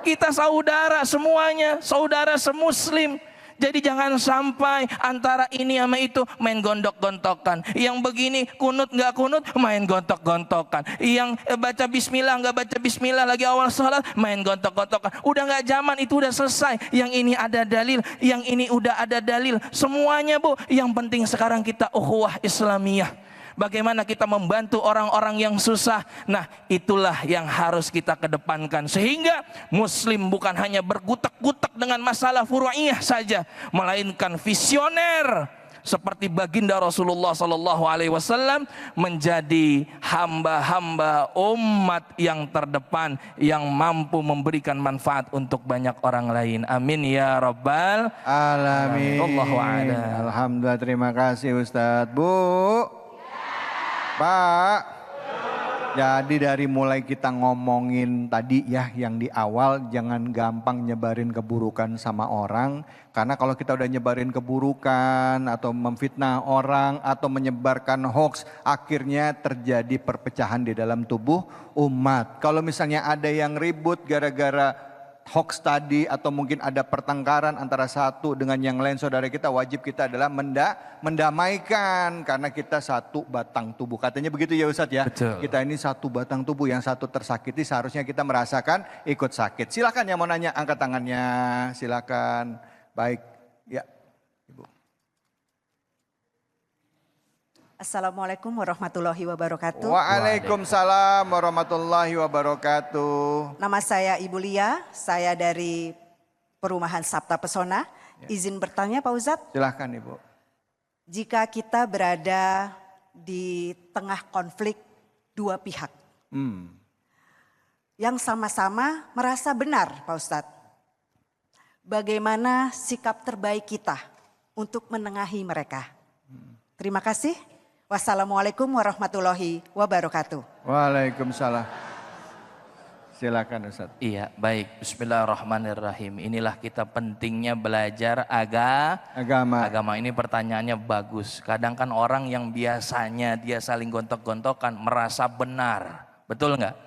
Kita saudara semuanya, saudara semuslim. Jadi jangan sampai antara ini sama itu main gondok-gontokan. Yang begini kunut nggak kunut main gontok-gontokan. Yang baca bismillah nggak baca bismillah lagi awal sholat main gontok-gontokan. Udah nggak zaman, itu udah selesai. Yang ini ada dalil, yang ini udah ada dalil. Semuanya Bu, yang penting sekarang kita ukhuwah Islamiyah. Bagaimana kita membantu orang-orang yang susah. Nah itulah yang harus kita kedepankan. Sehingga muslim bukan hanya bergutak-gutak dengan masalah furu'iyah saja, melainkan visioner seperti baginda Rasulullah SAW menjadi hamba-hamba umat yang terdepan, yang mampu memberikan manfaat untuk banyak orang lain. Amin ya rabbal alamin. Allahu a'lam. Alhamdulillah, terima kasih Ustadz. Bu, Pak, jadi dari mulai kita ngomongin tadi ya yang di awal, jangan gampang nyebarin keburukan sama orang. Karena kalau kita udah nyebarin keburukan atau memfitnah orang atau menyebarkan hoax, akhirnya terjadi perpecahan di dalam tubuh umat. Kalau misalnya ada yang ribut gara-gara hoax tadi atau mungkin ada pertengkaran antara satu dengan yang lain, saudara kita, wajib kita adalah mendamaikan karena kita satu batang tubuh. Katanya begitu ya Ustadz ya. Betul. Kita ini satu batang tubuh, yang satu tersakiti seharusnya kita merasakan ikut sakit. Silakan yang mau nanya angkat tangannya, silakan. Baik, ya. Assalamualaikum warahmatullahi wabarakatuh. Waalaikumsalam warahmatullahi wabarakatuh. Nama saya Ibu Lia, saya dari Perumahan Sabta Pesona. Izin bertanya Pak Ustadz, Silahkan Ibu. jika kita berada di tengah konflik dua pihak. Hmm. Yang sama-sama merasa benar, Pak Ustadz. Bagaimana sikap terbaik kita untuk menengahi mereka? Terima kasih. Wassalamualaikum warahmatullahi wabarakatuh. Waalaikumsalam. Silakan Ustaz. Iya, baik. Bismillahirrahmanirrahim. Inilah kita pentingnya belajar agama. Agama ini pertanyaannya bagus. Kadang kan orang yang biasanya dia saling gontok-gontokan merasa benar. Betul nggak?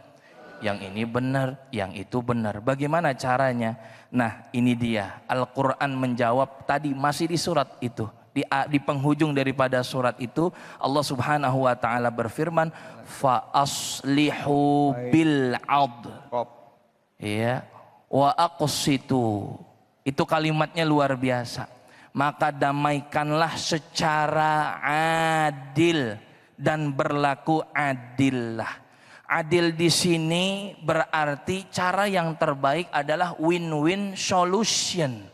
Yang ini benar, yang itu benar. Bagaimana caranya? Nah, ini dia. Al-Quran menjawab tadi masih di surat itu. Di penghujung daripada surat itu Allah Subhanahu wa taala berfirman fa aslihu bil adl. Ya, wa aqsitu. Itu kalimatnya luar biasa. Maka damaikanlah secara adil dan berlaku adillah. Adil di sini berarti cara yang terbaik adalah win-win solution.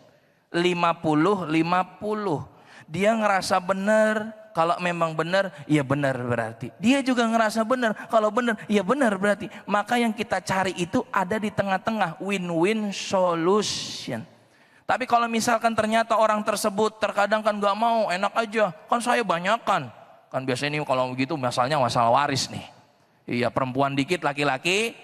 50-50. Dia ngerasa benar, kalau memang benar, ya benar berarti. Dia juga ngerasa benar, kalau benar, ya benar berarti. Maka yang kita cari itu ada di tengah-tengah, win-win solution. Tapi kalau misalkan ternyata orang tersebut terkadang kan gak mau, enak aja, kan saya banyakan. Kan biasanya ini kalau begitu masalahnya masalah waris nih. Iya, perempuan dikit, laki-laki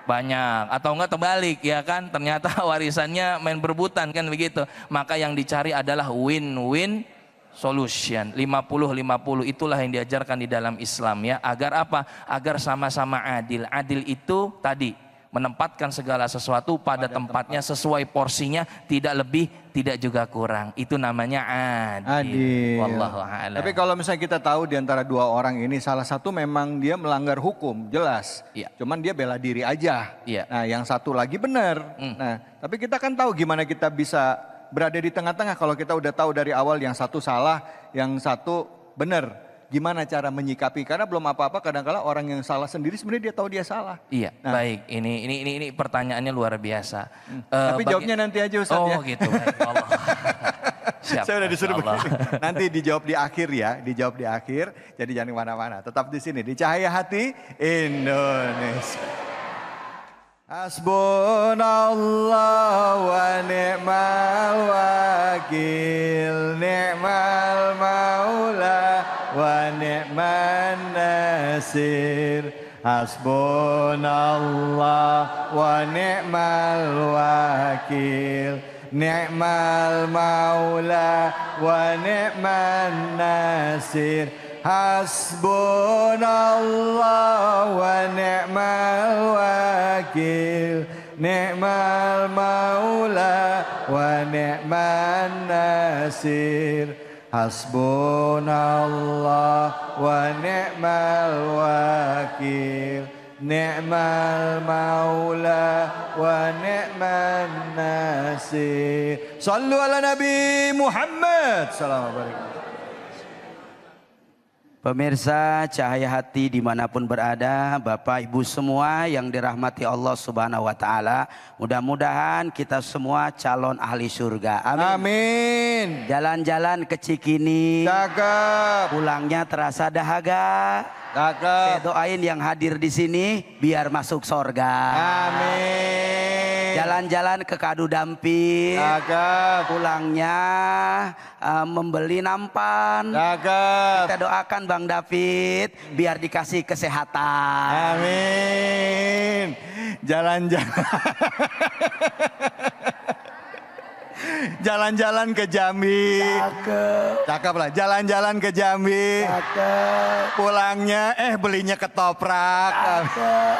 banyak, atau enggak terbalik ya kan, ternyata warisannya main berebutan kan begitu. Maka yang dicari adalah win-win solution. 50-50 itulah yang diajarkan di dalam Islam ya. Agar apa? Agar sama-sama adil. Adil itu tadi menempatkan segala sesuatu pada tempatnya sesuai porsinya, tidak lebih, tidak juga kurang. Itu namanya adil. Wallahu a'lam. Tapi kalau misalnya kita tahu di antara dua orang ini salah satu memang dia melanggar hukum, jelas. Iya. Cuman dia bela diri aja. Iya. Nah, yang satu lagi benar. Nah, tapi kita kan tahu gimana kita bisa berada di tengah-tengah kalau kita udah tahu dari awal yang satu salah, yang satu benar. Gimana cara menyikapi? Karena belum apa-apa kadang-kala orang yang salah sendiri sebenarnya dia tahu dia salah. Iya, nah. Baik. Ini pertanyaannya luar biasa. Tapi jawabnya nanti aja Ustaz ya. Oh gitu. Baik. Allah. Siap. Saya udah disuruh begini. Nanti dijawab di akhir ya, dijawab di akhir. Jadi jangan kemana-mana. Tetap di sini di Cahaya Hati Indonesia. Hasbunallah wa ni'mal wakil, ni'mal maula wa ni'man nasir. Hasbunallah wa ni'mal wakil, ni'mal maula wa ni'man nasir. Hasbunallah wa ni'mal wakil, ni'mal maula wa ni'man nasir. Hasbunallah wa ni'mal wakil, ni'mal maula wa ni'man nasir. Sallu ala Nabi Muhammad. Assalamualaikum. Pemirsa Cahaya Hati dimanapun berada, Bapak Ibu semua yang dirahmati Allah Subhanahu wa Ta'ala, mudah-mudahan kita semua calon ahli surga. Amin. Amin. Jalan-jalan ke Cikini, Cakep. pulangnya terasa dahaga. Cakep. Saya doain yang hadir di sini biar masuk surga. Amin. Jalan-jalan ke Kadu Dampit, Cakep. pulangnya membeli nampan. Cakep. Kita doakan Bang David biar dikasih kesehatan. Amin. Jalan-jalan. Jalan-jalan ke Jambi. Cakep. Cakep lah. Jalan-jalan ke Jambi. Cakep. Pulangnya belinya ketoprak. Cakep.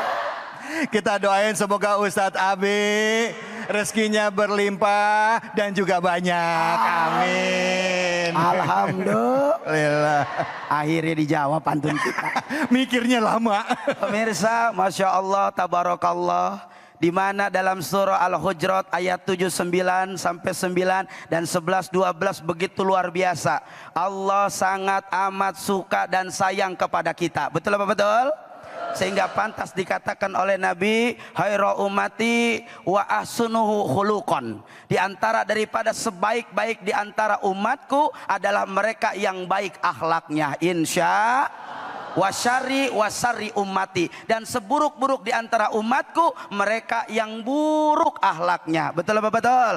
Kita doain semoga Ustadz Abi rezekinya berlimpah dan juga banyak. Amin. Alhamdulillah. Akhirnya dijawab pantun kita. Mikirnya lama. Pemirsa, Masya Allah, Tabarakallah. Di mana dalam surah Al-Hujurat ayat 79 sampai 9 dan 11 12 begitu luar biasa. Allah sangat amat suka dan sayang kepada kita. Betul apa betul? Sehingga pantas dikatakan oleh Nabi, khairu ummati wa ahsunuhu khuluqan. Di antara daripada sebaik-baik di antara umatku adalah mereka yang baik akhlaknya. Insya wasyari wasari ummati. Dan seburuk-buruk di antara umatku mereka yang buruk akhlaknya. Betul apa betul?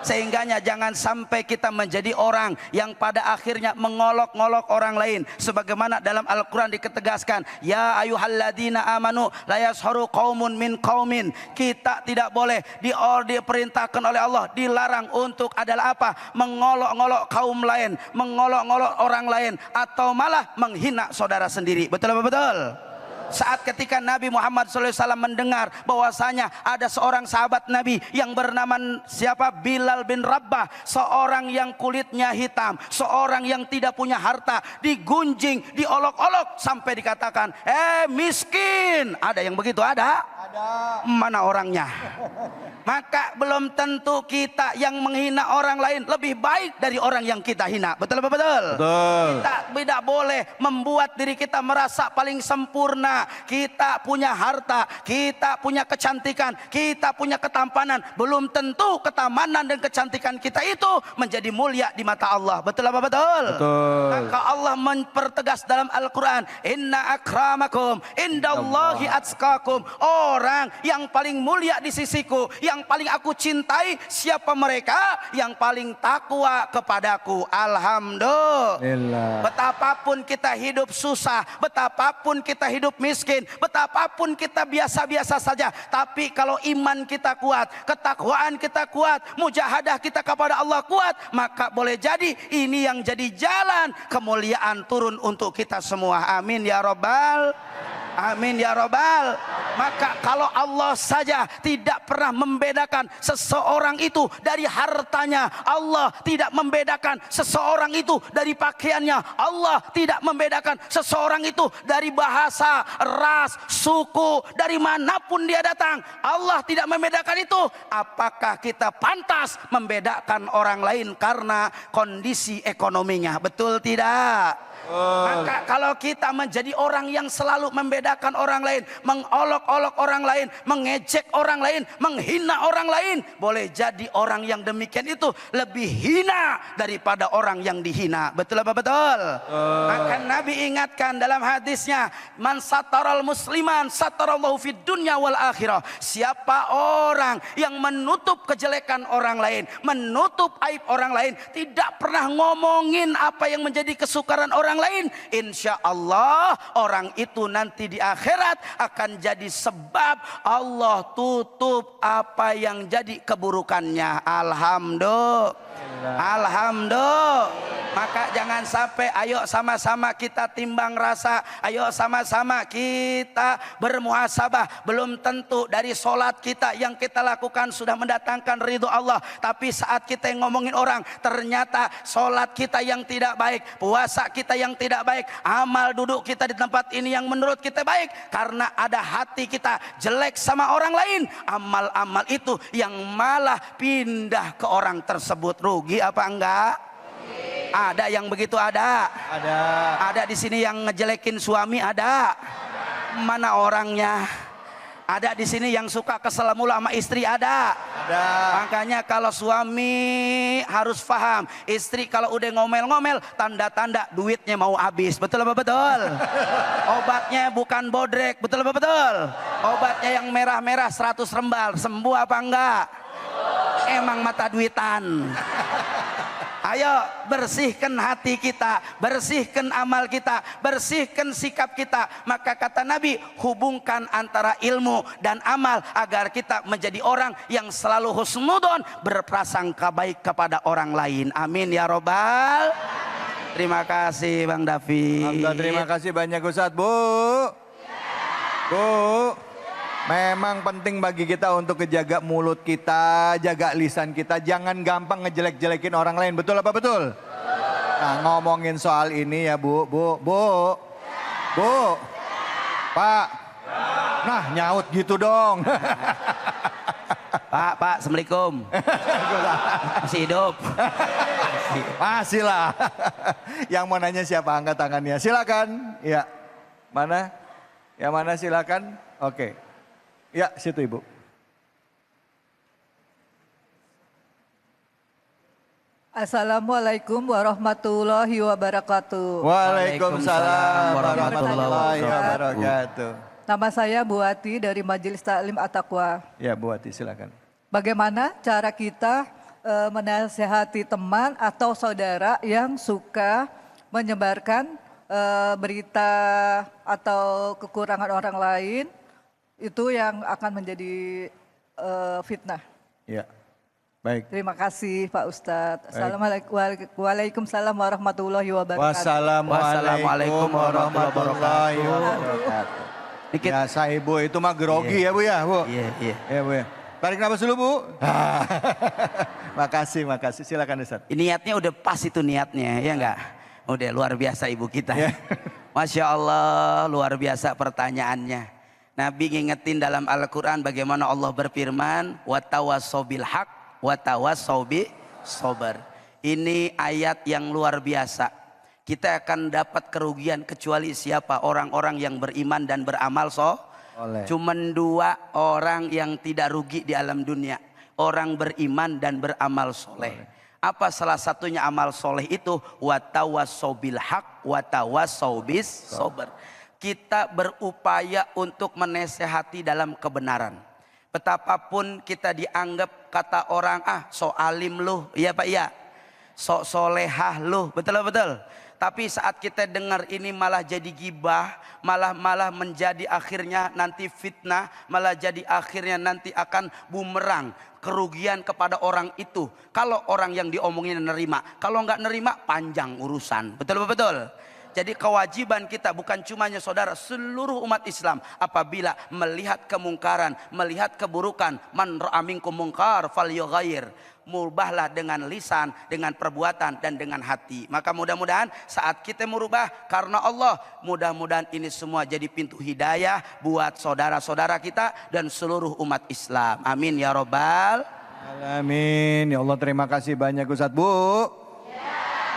Sehingganya jangan sampai kita menjadi orang yang pada akhirnya mengolok-olok orang lain. Sebagaimana dalam Al-Quran diketegaskan, ya ayuhalladzina amanu la yasharu qaumun min qaumin. Kita tidak boleh diperintahkan oleh Allah, dilarang untuk adalah apa? Mengolok-olok kaum lain, mengolok-olok orang lain, atau malah menghina saudara sendiri. Betul apa betul? Saat ketika Nabi Muhammad SAW mendengar bahwasanya ada seorang sahabat Nabi yang bernama siapa? Bilal bin Rabah, seorang yang kulitnya hitam, seorang yang tidak punya harta, digunjing, diolok-olok sampai dikatakan, miskin. Ada yang begitu? Ada? Mana orangnya? Maka belum tentu kita yang menghina orang lain lebih baik dari orang yang kita hina. Betul apa betul? Betul. Kita tidak boleh membuat diri kita merasa paling sempurna. Kita punya harta, kita punya kecantikan, kita punya ketampanan. Belum tentu ketamanan dan kecantikan kita itu menjadi mulia di mata Allah. Betul apa betul? Betul. Maka Allah mempertegas dalam Al-Quran, inna akramakum indallahi atskakum. Orang yang paling mulia di sisiku, yang paling aku cintai, siapa mereka? Yang paling takwa kepadaku. Alhamdulillah. Betapapun kita hidup susah, betapapun kita hidup miskin, betapapun kita biasa-biasa saja, tapi kalau iman kita kuat, ketakwaan kita kuat, mujahadah kita kepada Allah kuat, maka boleh jadi ini yang jadi jalan kemuliaan turun untuk kita semua. Amin ya Rabbal. Amin ya Rabbal. Maka kalau Allah saja tidak pernah membedakan seseorang itu dari hartanya, Allah tidak membedakan seseorang itu dari pakaiannya, Allah tidak membedakan seseorang itu dari bahasa, ras, suku, dari manapun dia datang, Allah tidak membedakan itu. Apakah kita pantas membedakan orang lain karena kondisi ekonominya? Betul tidak? Maka kalau kita menjadi orang yang selalu membedakan orang lain, mengolok-olok orang lain, mengejek orang lain, menghina orang lain, boleh jadi orang yang demikian itu lebih hina daripada orang yang dihina. Betul apa betul? Maka Nabi ingatkan dalam hadisnya, man sataral musliman satarallahu fid dunya wal akhirah. Siapa orang yang menutup kejelekan orang lain, menutup aib orang lain, tidak pernah ngomongin apa yang menjadi kesukaran orang lain, insya Allah orang itu nanti di akhirat akan jadi sebab Allah tutup apa yang jadi keburukannya. Alhamdulillah. Alhamdulillah. Maka jangan sampai, ayo sama-sama kita timbang rasa, ayo sama-sama kita bermuhasabah. Belum tentu dari solat kita yang kita lakukan sudah mendatangkan ridho Allah, tapi saat kita yang ngomongin orang, ternyata solat kita yang tidak baik, puasa kita yang tidak baik, amal duduk kita di tempat ini yang menurut kita baik, karena ada hati kita jelek sama orang lain, amal-amal itu yang malah pindah ke orang tersebut. Rugi apa enggak? Ada yang begitu? Ada. Ada di sini yang ngejelekin suami? Ada. Mana orangnya? Ada di sini yang suka kesel mulu sama istri? Ada. Makanya kalau suami harus paham, istri kalau udah ngomel-ngomel, tanda-tanda duitnya mau habis. Betul apa betul? Obatnya bukan bodrek. Betul apa betul? Obatnya yang merah-merah 100 rembal. Sembuh apa enggak? Emang mata duitan. Ayo bersihkan hati kita, bersihkan amal kita, bersihkan sikap kita. Maka kata Nabi, hubungkan antara ilmu dan amal agar kita menjadi orang yang selalu husnudon, berprasangka baik kepada orang lain. Amin ya Robbal. Terima kasih Bang David. Terima kasih banyak Ustadz. Bu, memang penting bagi kita untuk menjaga mulut kita, jaga lisan kita. Jangan gampang ngejelek-jelekin orang lain. Betul apa betul? Nah, ngomongin soal ini ya Bu. Pak. Nah, nyaut gitu dong. Pak, Assalamualaikum. Masih hidup? Masih lah. Yang mau nanya siapa? Angkat tangannya. Silakan. Ya. Mana? Yang mana silakan? Oke. Ya, situ Ibu. Assalamualaikum warahmatullahi wabarakatuh. Waalaikumsalam warahmatullahi wabarakatuh. Nama saya Bu Ati dari Majelis Taklim At-Taqwa. Ya, Bu Ati silakan. Bagaimana cara kita menasehati teman atau saudara yang suka menyebarkan berita atau kekurangan orang lain itu yang akan menjadi fitnah? Ya. Baik. Terima kasih Pak Ustadz. Assalamualaikum Waalaikumsalam warahmatullahi wabarakatuh. Wassalamualaikum warahmatullahi wabarakatuh. Biasa Ibu itu mah grogi ya Bu ya, Bu. Iya. Ya Bu ya. Tarik nafas dulu Bu. Makasih. Silakan Ustaz. Niatnya udah pas itu niatnya, ya enggak? Udah luar biasa ibu kita. Ya. Masya Allah, luar biasa pertanyaannya. Nabi ngingetin dalam Al-Quran bagaimana Allah berfirman, وَتَوَصَّوْا بِالْحَقِّ وَتَوَصَّوْا بِالصَّبْرِ. Ini ayat yang luar biasa. Kita akan dapat kerugian kecuali siapa? Orang-orang yang beriman dan beramal soleh. Cuman dua orang yang tidak rugi di alam dunia. Orang beriman dan beramal soleh. Apa salah satunya amal soleh itu? Watawassaw bil haq, watawassaw bis sober. Kita berupaya untuk menasehati dalam kebenaran. Betapapun kita dianggap kata orang, so alim lu, iya Pak iya, so solehah lu, betul. Tapi saat kita dengar ini malah jadi gibah, malah menjadi akhirnya nanti fitnah, malah jadi akhirnya nanti akan bumerang. Kerugian kepada orang itu. Kalau orang yang diomongin nerima, kalau nggak nerima panjang urusan. Betul. Jadi kewajiban kita bukan cuma saudara, seluruh umat Islam apabila melihat kemungkaran, melihat keburukan, man ra'a minkum munkar falyughayyir, mubahlah dengan lisan, dengan perbuatan dan dengan hati. Maka mudah-mudahan saat kita merubah karena Allah, mudah-mudahan ini semua jadi pintu hidayah buat saudara-saudara kita dan seluruh umat Islam. Amin ya robbal alamin. Ya Allah, terima kasih banyak Ustaz. Bu.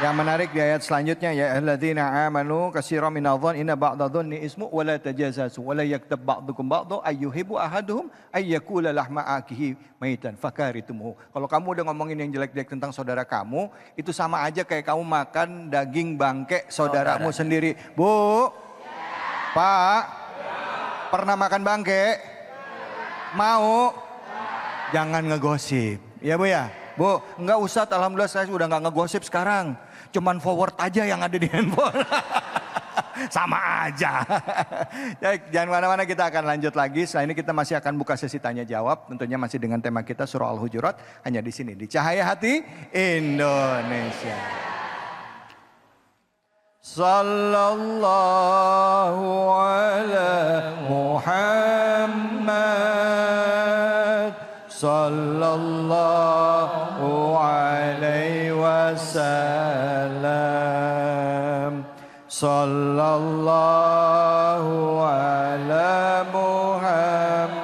Yang menarik di ayat selanjutnya, ya ayyuhalladzina amanu katsiran minadh-dhanni inna ba'dadh-dhanni ismu wa la tajassasu wa la yaktab ba'dukum ba'dha ayyuhibbu ahaduhum ayyakula lahma akihi maitan fakaritumuhu. Kalau kamu udah ngomongin yang jelek-jelek tentang saudara kamu, itu sama aja kayak kamu makan daging bangke saudaramu sendiri. Bu. Pak. Pernah makan bangke? Mau? Jangan ngegosip. Ya Bu ya? Bu, enggak Ustadz, alhamdulillah saya udah enggak ngegosip sekarang. Cuman forward aja yang ada di handphone. Sama aja. Ya, jangan mana-mana, kita akan lanjut lagi. Setelah ini kita masih akan buka sesi tanya jawab. Tentunya masih dengan tema kita surah Al-Hujurat. Hanya di sini, di Cahaya Hati Indonesia. Sallallahu ala Muhammad. Sallallahu alaihi wasallam. Sallallahu ala Muhammad.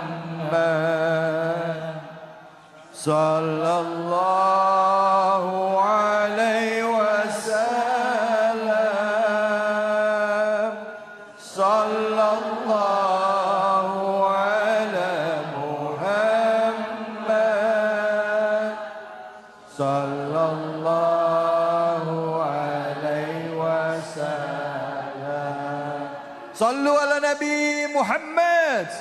Sallallahu alaihi wasallam. Sallallahu ala Muhammad. Sallallahu alaihi wasallam. Sallu ala Nabi Muhammad.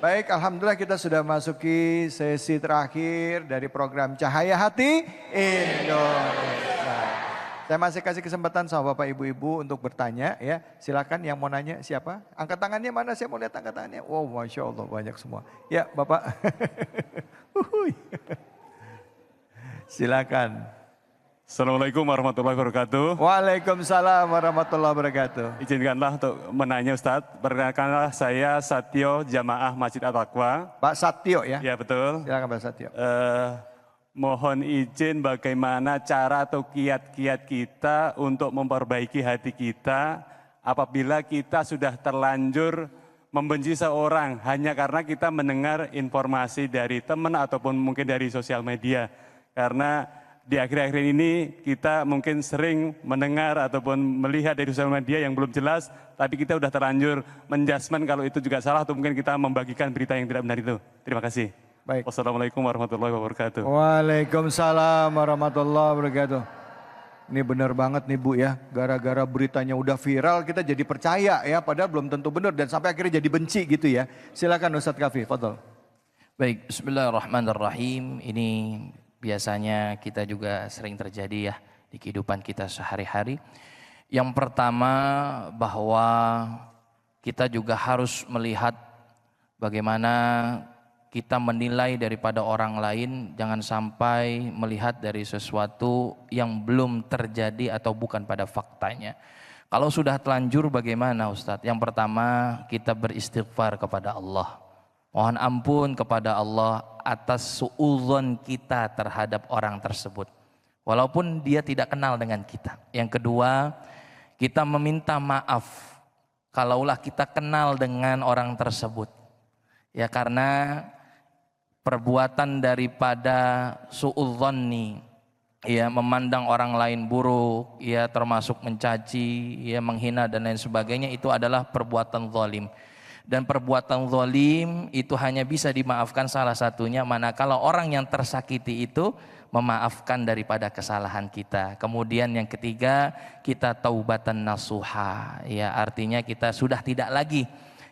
Baik, alhamdulillah kita sudah masuki sesi terakhir dari program Cahaya Hati Indonesia. Saya masih kasih kesempatan sama Bapak Ibu-Ibu untuk bertanya ya. Silakan yang mau nanya siapa? Angkat tangannya mana? Saya mau lihat angkat tangannya. Wow, Masya Allah banyak semua. Ya Bapak. Silakan. Assalamualaikum warahmatullahi wabarakatuh. Waalaikumsalam warahmatullahi wabarakatuh. Izinkanlah untuk menanya Ustadz. Perkenalkanlah saya Satyo, Jamaah Masjid At-Taqwa. Pak Satyo ya? Ya betul. Silakan Pak Satyo. Mohon izin bagaimana cara atau kiat-kiat kita untuk memperbaiki hati kita apabila kita sudah terlanjur membenci seorang hanya karena kita mendengar informasi dari teman ataupun mungkin dari sosial media. Karena di akhir-akhir ini kita mungkin sering mendengar ataupun melihat dari sosial media yang belum jelas, tapi kita udah terlanjur menjudgment kalau itu juga salah atau mungkin kita membagikan berita yang tidak benar itu. Terima kasih. Baik. Wassalamualaikum warahmatullahi wabarakatuh. Waalaikumsalam warahmatullahi wabarakatuh. Ini benar banget nih Bu ya, gara-gara beritanya udah viral kita jadi percaya ya, padahal belum tentu benar dan sampai akhirnya jadi benci gitu ya. Silakan Ustadz Kafi, fadhol. Baik, bismillahirrahmanirrahim. Ini biasanya kita juga sering terjadi ya di kehidupan kita sehari-hari. Yang pertama bahwa kita juga harus melihat bagaimana kita menilai daripada orang lain, jangan sampai melihat dari sesuatu yang belum terjadi atau bukan pada faktanya. Kalau sudah telanjur bagaimana Ustadz? Yang pertama kita beristighfar kepada Allah. Mohon ampun kepada Allah atas suudzon kita terhadap orang tersebut. Walaupun dia tidak kenal dengan kita. Yang kedua, kita meminta maaf kalaulah kita kenal dengan orang tersebut. Ya karena perbuatan daripada suudzonni, ya memandang orang lain buruk, ya termasuk mencaci, ya menghina dan lain sebagainya, itu adalah perbuatan zalim. Dan perbuatan zalim itu hanya bisa dimaafkan salah satunya manakala orang yang tersakiti itu memaafkan daripada kesalahan kita. Kemudian yang ketiga, kita taubatan nasuha, ya artinya kita sudah tidak lagi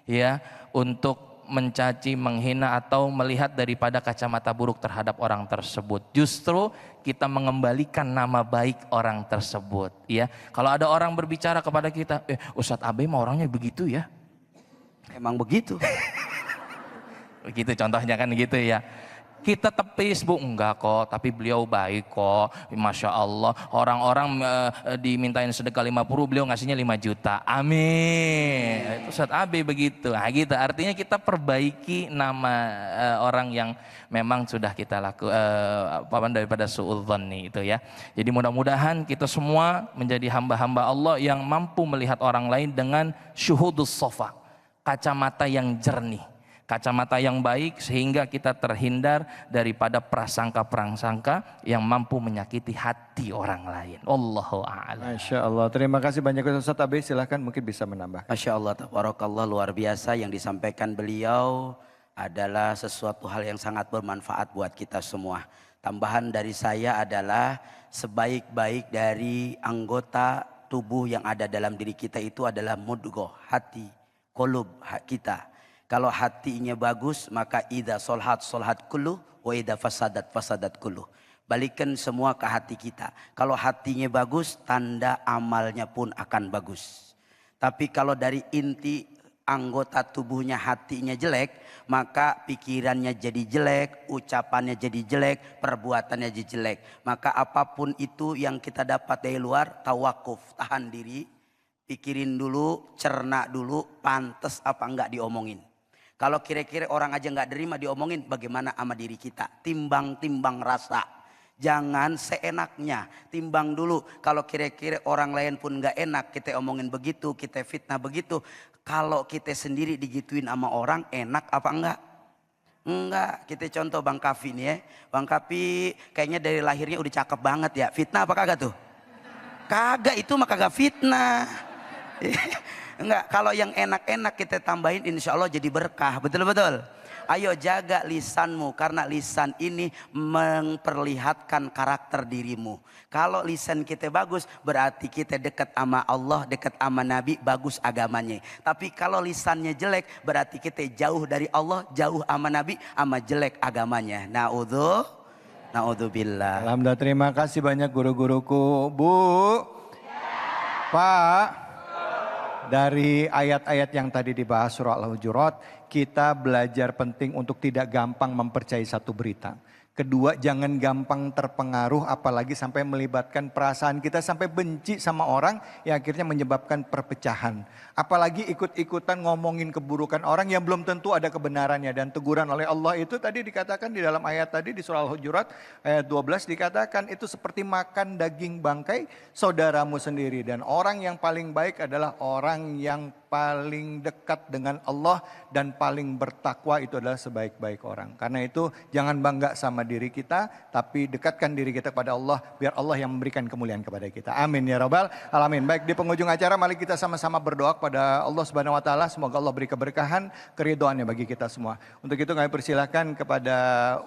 ya untuk mencaci, menghina atau melihat daripada kacamata buruk terhadap orang tersebut. Justru kita mengembalikan nama baik orang tersebut. Ya, kalau ada orang berbicara kepada kita, Ustadz Abe mah orangnya begitu ya. Emang begitu. Begitu contohnya kan gitu ya. Kita tepis Bu, enggak kok, tapi beliau baik kok. Masya Allah, orang-orang dimintain sedekah 50, beliau ngasihnya 5 juta. Amin. Itu Ustadz Abi begitu. Nah gitu, artinya kita perbaiki nama orang yang memang sudah kita daripada suudzonni itu ya. Jadi mudah-mudahan kita semua menjadi hamba-hamba Allah yang mampu melihat orang lain dengan syuhudus sofa, kacamata yang jernih, kacamata yang baik, sehingga kita terhindar daripada prasangka-prasangka yang mampu menyakiti hati orang lain. Allahu a'lam. Masya Allah, terima kasih banyak Ustadz Abe, silahkan mungkin bisa menambah. Masya Allah, tabarakallah, luar biasa yang disampaikan beliau adalah sesuatu hal yang sangat bermanfaat buat kita semua. Tambahan dari saya adalah sebaik-baik dari anggota tubuh yang ada dalam diri kita itu adalah mudghah, hati, qulub kita. Kalau hatinya bagus, maka idza solhat kullu, wa idza fasadat kullu. Balikan semua ke hati kita. Kalau hatinya bagus, tanda amalnya pun akan bagus. Tapi kalau dari inti anggota tubuhnya hatinya jelek, maka pikirannya jadi jelek, ucapannya jadi jelek, perbuatannya jadi jelek. Maka apapun itu yang kita dapat dari luar, tawakuf, tahan diri, pikirin dulu, cerna dulu, pantas apa enggak diomongin. Kalau kira-kira orang aja nggak terima diomongin, bagaimana sama diri kita? Timbang-timbang rasa. Jangan seenaknya, timbang dulu. Kalau kira-kira orang lain pun nggak enak, kita omongin begitu, kita fitnah begitu. Kalau kita sendiri digituin sama orang, enak apa enggak? Enggak. Kita contoh Bang Kafi nih ya. Bang Kafi kayaknya dari lahirnya udah cakep banget ya. Fitnah apa kagak tuh? Kagak, itu mah kagak fitnah. Enggak, kalau yang enak-enak kita tambahin, insya Allah jadi berkah, betul-betul. Ayo jaga lisanmu, karena lisan ini memperlihatkan karakter dirimu. Kalau lisan kita bagus, berarti kita dekat sama Allah, dekat sama Nabi, bagus agamanya. Tapi kalau lisannya jelek, berarti kita jauh dari Allah, jauh sama Nabi, sama jelek agamanya. Na'udzubillah. Alhamdulillah, terima kasih banyak guru-guruku. Bu, Pak. Dari ayat-ayat yang tadi dibahas surah Al-Hujurat, kita belajar penting untuk tidak gampang mempercayai satu berita. Kedua, jangan gampang terpengaruh apalagi sampai melibatkan perasaan kita sampai benci sama orang yang akhirnya menyebabkan perpecahan. Apalagi ikut-ikutan ngomongin keburukan orang yang belum tentu ada kebenarannya. Dan teguran oleh Allah itu tadi dikatakan di dalam ayat tadi di surah Al-Hujurat ayat 12 dikatakan itu seperti makan daging bangkai saudaramu sendiri. Dan orang yang paling baik adalah orang yang paling dekat dengan Allah dan paling bertakwa itu adalah sebaik-baik orang. Karena itu jangan bangga sama diri kita, tapi dekatkan diri kita kepada Allah, biar Allah yang memberikan kemuliaan kepada kita. Amin ya rabbal alamin. Baik, di penghujung acara mari kita sama-sama berdoa kepada Allah Subhanahu wa taala, semoga Allah beri keberkahan, keridhoannya bagi kita semua. Untuk itu kami persilakan kepada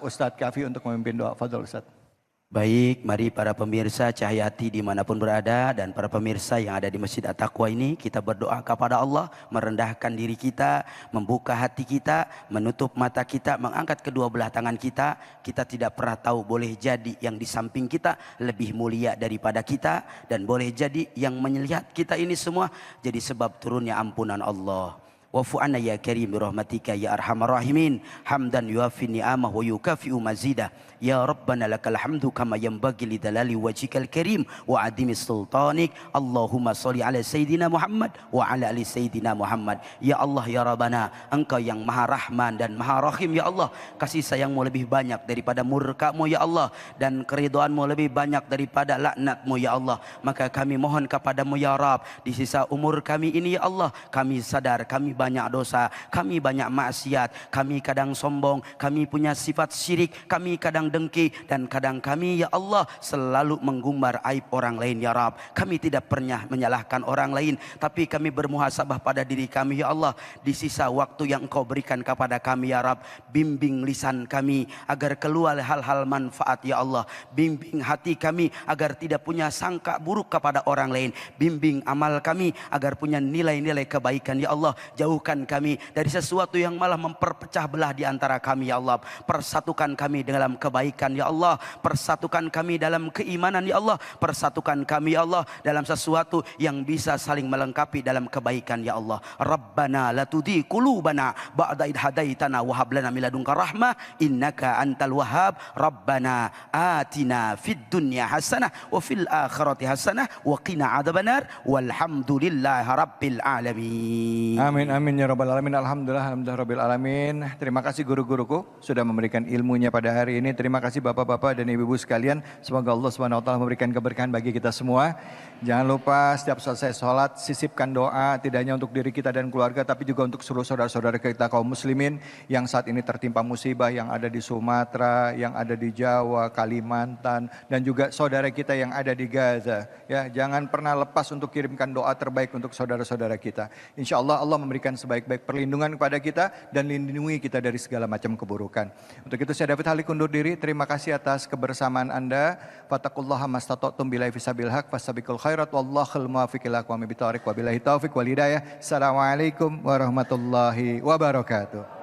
Ustadz Kafi untuk memimpin doa. Fadhol Ustadz. Baik, mari para pemirsa Cahaya Hati dimanapun berada dan para pemirsa yang ada di Masjid At-Taqwa ini, kita berdoa kepada Allah, merendahkan diri kita, membuka hati kita, menutup mata kita, mengangkat kedua belah tangan kita. Kita tidak pernah tahu, boleh jadi yang di samping kita lebih mulia daripada kita, dan boleh jadi yang melihat kita ini semua jadi sebab turunnya ampunan Allah. Wa'fu anna ya karim bi rahmatika ya arhamar rahimin, hamdan yuafi ni'amah wa yukafi'u mazidah. Ya Rabbana lakal hamdu kama yanbaghi li dalali wajhikal karim wa adimi sultanik. Allahumma sholli ala sayyidina Muhammad wa ala ali sayyidina Muhammad. Ya Allah ya Rabbana, Engkau yang Maha Rahman dan Maha Rahim ya Allah. Kasih sayangmu lebih banyak daripada murka-Mu ya Allah, dan keridhaan-Mu lebih banyak daripada laknat-Mu ya Allah. Maka kami mohon kepada-Mu ya Rabb, di sisa umur kami ini ya Allah, kami sadar kami banyak dosa, kami banyak maksiat, kami kadang sombong, kami punya sifat syirik, kami kadang dengki, dan kadang kami ya Allah selalu menggumbar aib orang lain ya Rabb. Kami tidak pernah menyalahkan orang lain, tapi kami bermuhasabah pada diri kami ya Allah. Di sisa waktu yang Engkau berikan kepada kami ya Rabb, bimbing lisan kami agar keluar hal-hal manfaat ya Allah. Bimbing hati kami agar tidak punya sangka buruk kepada orang lain. Bimbing amal kami agar punya nilai-nilai kebaikan ya Allah. Jauhkan kami dari sesuatu yang malah memperpecah belah di antara kami ya Allah. Persatukan kami dalam kebaikan ya Allah. Persatukan kami dalam keimanan ya Allah. Persatukan kami ya Allah dalam sesuatu yang bisa saling melengkapi dalam kebaikan ya Allah. Rabbana la tudhi qulubana ba'da id hadaitana wa hab lana min ladunka rahmah innaka antal wahhab. Rabbana atina fid dunya hasanah wa fil akhirati hasanah wa qina adzabannar walhamdulillahi rabbil alamin. Amin amin ya rabbal alamin. Alhamdulillah rabbil alamin. Terima kasih guru-guruku sudah memberikan ilmunya pada hari ini. Terima kasih bapak-bapak dan ibu-ibu sekalian. Semoga Allah Subhanahu wa taala memberikan keberkahan bagi kita semua. Jangan lupa setiap selesai sholat sisipkan doa, tidak hanya untuk diri kita dan keluarga, tapi juga untuk seluruh saudara-saudara kita kaum muslimin yang saat ini tertimpa musibah, yang ada di Sumatera, yang ada di Jawa, Kalimantan, dan juga saudara kita yang ada di Gaza. Ya, jangan pernah lepas untuk kirimkan doa terbaik untuk saudara-saudara kita. Insya Allah Allah memberikan sebaik-baik perlindungan kepada kita dan lindungi kita dari segala macam keburukan. Untuk itu saya David Halik undur diri. Terima kasih atas kebersamaan Anda. Fattaqullaha mastata'tum billahi fisabil haq fasabiqul khairat wallahul muwaffiq ila aqwamit thoriq wabillahi taufiq wal hidayah. Assalamualaikum warahmatullahi wabarakatuh.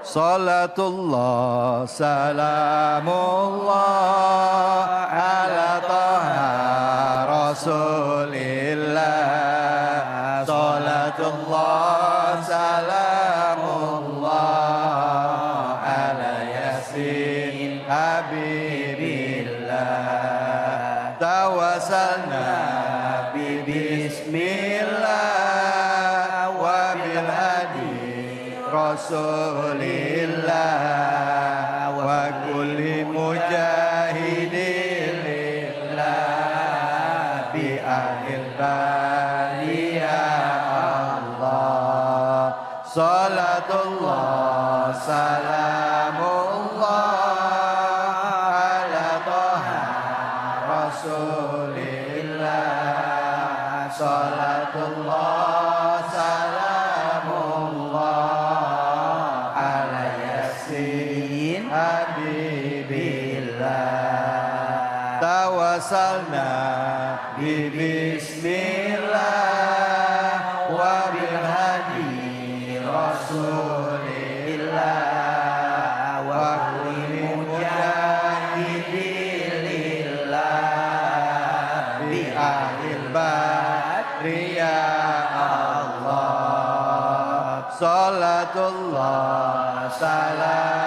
Salatullah salamullah ala taha rasulillah. Salatullah salamullah ala yasin habibillah. Tawassalna bi bismillah wa bil hadi rasulillah wa kulli mujahidin lillah bi akhir bali ya Allah. Salatullah salamullah ala taha rasulillah. Salatullah salamullah ala yasin habibillah. Tawassalna bi bismillah wa bil hadi rasulillah wa kulli mujahidin lillah bi ahlil badri ya Allah. Salatullah salam